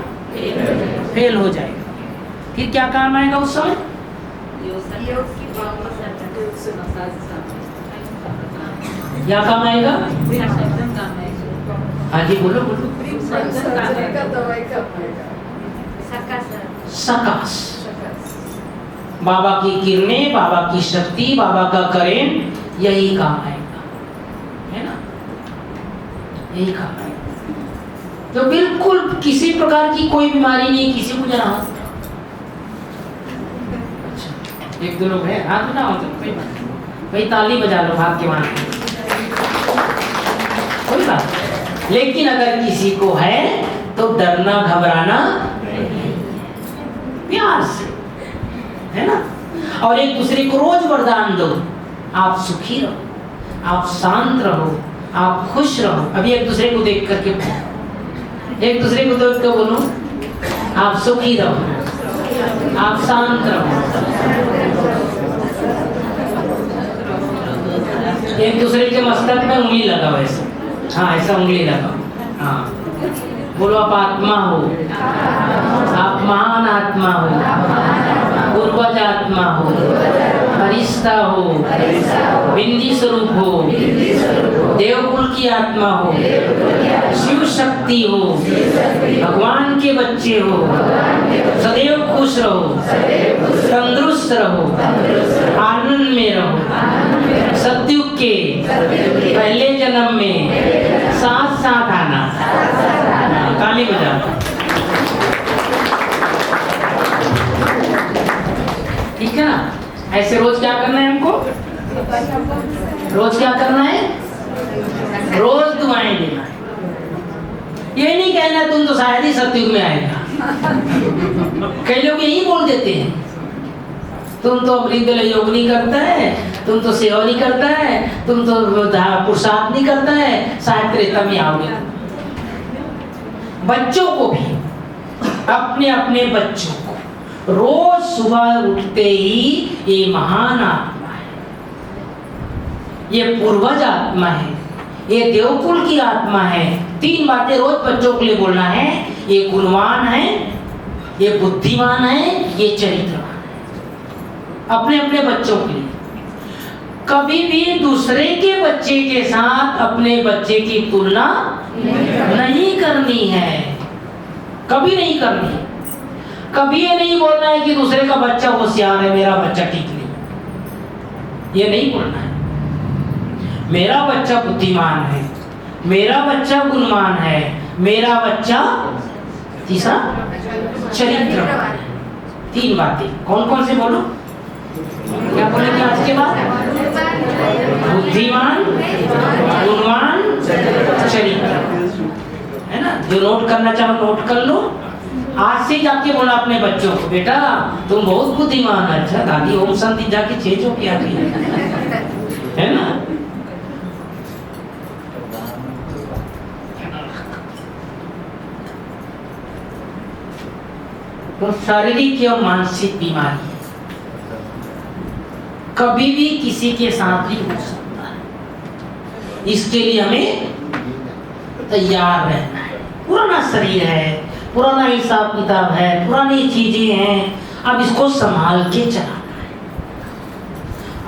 फेल हो जाएगा। फिर क्या काम आएगा उस समय? क्या काम आएगा? हाँ जी, बोलो बोलो। सकाश, बाबा की किरणें, बाबा की शक्ति, बाबा का करेंट, यही काम आएगा, है ना? यही काम आएगा। तो बिल्कुल किसी प्रकार की कोई बीमारी नहीं, किसी को जरा हाथ। अच्छा, एक दो लोग हैं, हाथ उठाओ तो कोई बात नहीं, भाई ताली बजा लो हाथ के वहां, कोई बात नहीं। लेकिन अगर किसी को है तो डरना घबराना प्यार से, है ना? और एक दूसरे को रोज वरदान दो, आप सुखी रहो, आप शांत रहो, आप खुश रहो। अभी एक दूसरे को देख करके, एक दूसरे को देख कर बोलो, आप सुखी रहो, आप शांत रहो। एक दूसरे के मस्तक में उंगली लगाओ, ऐसे, हाँ ऐसा उंगली लगाओ, हाँ। बोलो आप आत्मा हो, आप महान आत्मा हो, पूर्वज आत्मा हो, फरिश्ता हो, बिंदी स्वरूप हो, देवकुल की आत्मा हो, शिव शक्ति हो, भगवान के बच्चे हो, सदैव खुश रहो, तंदुरुस्त रहो, आनंद में रहो, सतयुग के पहले जन्म में साथ साथ आना। ताली बजा। ठीक है ना? ऐसे रोज क्या करना है हमको? रोज क्या करना है? रोज दुआएं देना है। ये नहीं कहना तुम तो शायद ही सतयुग में आएगा। कई लोग यही बोल देते हैं, तुम तो वृद्ध योग नहीं करता है, तुम तो सेवा नहीं करता है, तुम तो पुरुषार्थ नहीं करता है, शायद त्रेता में आओगे। बच्चों को भी, अपने अपने बच्चों को रोज सुबह उठते ही ये महान आत्मा है, ये पूर्वज आत्मा है, ये देवकुल की आत्मा है। 3 बातें रोज बच्चों के लिए बोलना है। ये गुणवान है, ये बुद्धिमान है, ये चरित्रवान है। अपने अपने बच्चों के लिए कभी भी दूसरे के बच्चे के साथ अपने बच्चे की तुलना नहीं करनी है, कभी नहीं करनी। कभी ये नहीं बोलना है कि दूसरे का बच्चा होशियार है, मेरा बच्चा ठीक नहीं, ये नहीं बोलना है। मेरा बच्चा बुद्धिमान है, मेरा बच्चा गुणवान है, मेरा बच्चा तीसरा चरित्रवान है। 3 बातें कौन कौन से बोलो? क्या बोलेंगे आज के बाद? बुद्धिमान, गुणवान, चरित्र, है ना? जो नोट करना चाहो नोट कर लो। आज से जाके बोला अपने बच्चों को, बेटा तुम बहुत बुद्धिमान है। अच्छा दादी ओम शांति जाके चेंज हो क्या है ना? तो शारीरिक या मानसिक बीमारी कभी भी किसी के साथ भी हो सकता है। इसके लिए हमें तैयार रहना है। पुराना शरीर है, पुराना हिसाब किताब है, पुरानी चीजें हैं, अब इसको संभाल के चलाना है।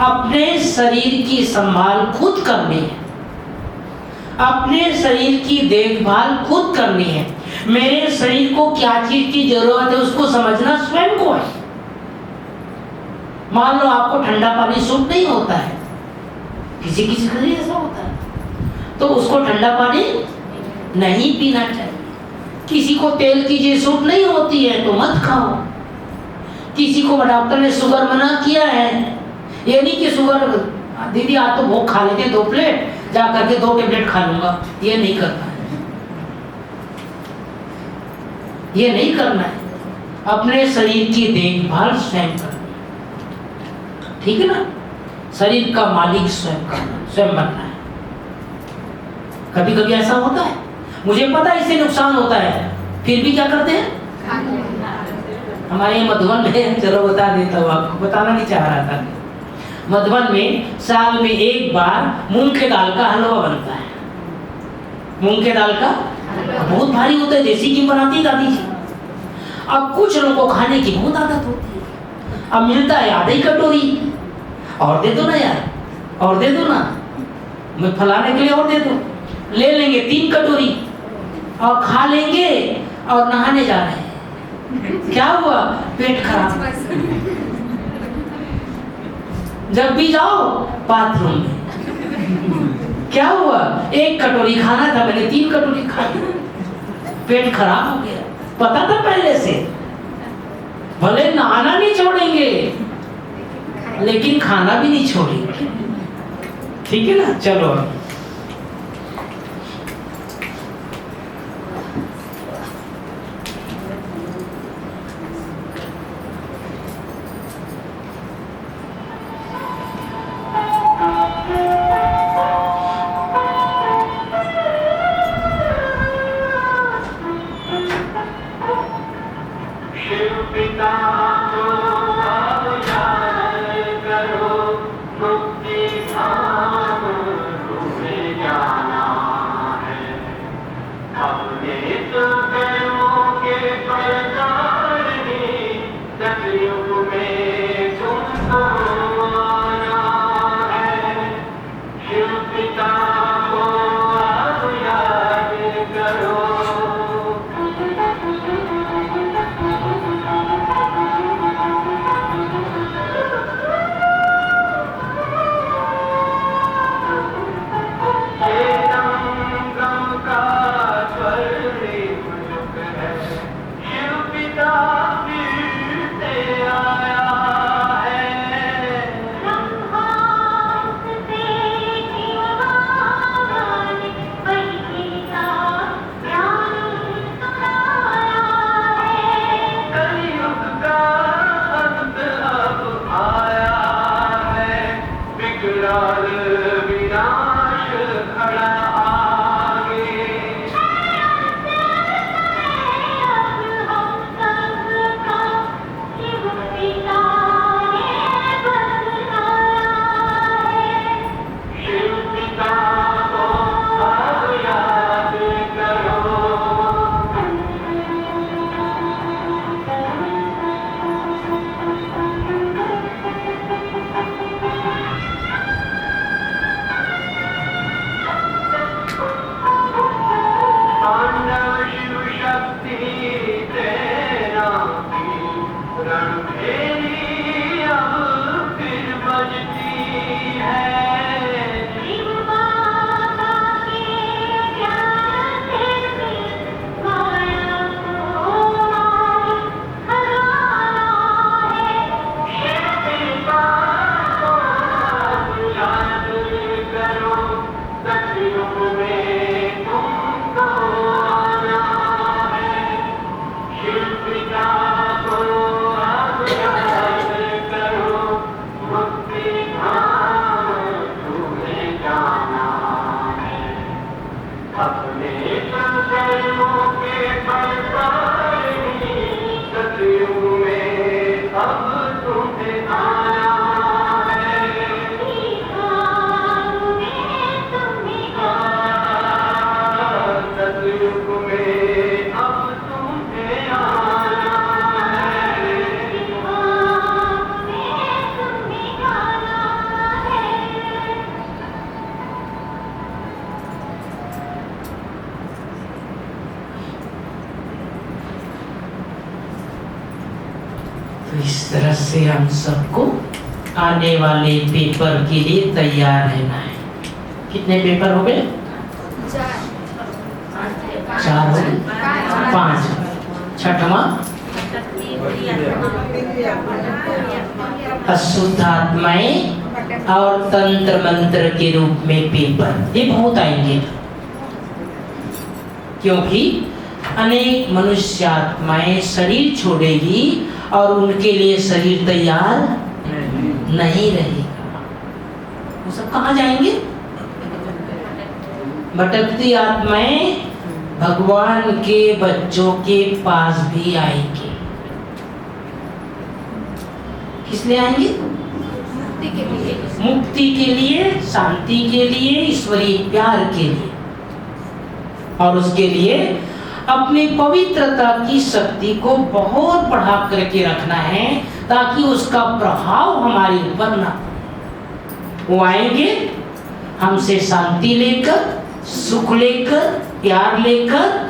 अपने शरीर की संभाल खुद करनी है, अपने शरीर की देखभाल खुद करनी है। मेरे शरीर को क्या चीज की जरूरत है उसको समझना स्वयं को है। मान लो आपको ठंडा पानी सूट नहीं होता है, किसी किसी का ऐसा होता है, तो उसको ठंडा पानी नहीं पीना चाहिए। किसी को तेल की चीज सूट नहीं होती है तो मत खाओ। किसी को डॉक्टर ने शुगर मना किया है, ये नहीं कि शुगर दीदी आज तो भूख खा लेते 2 प्लेट, जा करके 2 टेबलेट खा लूंगा, ये नहीं करता है। ये नहीं करना है। अपने शरीर की देखभाल स्वयं करना, ठीक है ना। शरीर का मालिक स्वयं करना, स्वयं बनना है। कभी कभी ऐसा होता है, मुझे पता है इससे नुकसान होता है, फिर भी क्या करते हैं। हमारे मधुबन में, चलो बता देता हूँ आपको, बताना नहीं चाह रहा था। मधुबन में साल में एक बार मूंग के दाल का हलवा बनता है। मूंग के दाल का बहुत भारी होता है, देसी घी बनाती है दादी जी। अब कुछ लोगों को खाने की बहुत आदत होती है। अब मिलता है आधी कटोरी, और दे दो ना यार, और दे दो ना, मैं फलाने के लिए और दे दो। ले लेंगे 3 कटोरी और खा लेंगे और नहाने जा रहे हैं। क्या हुआ? पेट खराब। जब भी जाओ बाथरूम में, क्या हुआ? 1 कटोरी खाना था, मैंने 3 कटोरी खा ली, पेट खराब हो गया। पता था पहले से, भले नहाना नहीं छोड़ेंगे लेकिन खाना भी नहीं छोड़ेंगे, ठीक है ना। चलो इस तरह से हम सबको आने वाले पेपर के लिए तैयार रहना है। कितने पेपर हो गए? 4 हो गए, 5। छठवां अशुद्ध आत्माएं और तंत्र मंत्र के रूप में पेपर, ये बहुत आएंगे, क्योंकि अनेक मनुष्य आत्माएं शरीर छोड़ेगी और उनके लिए शरीर तैयार नहीं रहेगा। वो सब कहाँ जाएंगे? भटकती आत्माएं भगवान के बच्चों के पास भी आएंगे। किस लिए आएंगे? मुक्ति के लिए। मुक्ति के लिए, शांति के लिए, ईश्वरीय प्यार के लिए, और उसके लिए अपनी पवित्रता की शक्ति को बहुत बढ़ा करके रखना है ताकि उसका प्रभाव हमारे ऊपर ना पड़े। वो आएंगे हमसे शांति लेकर, सुख लेकर, प्यार लेकर,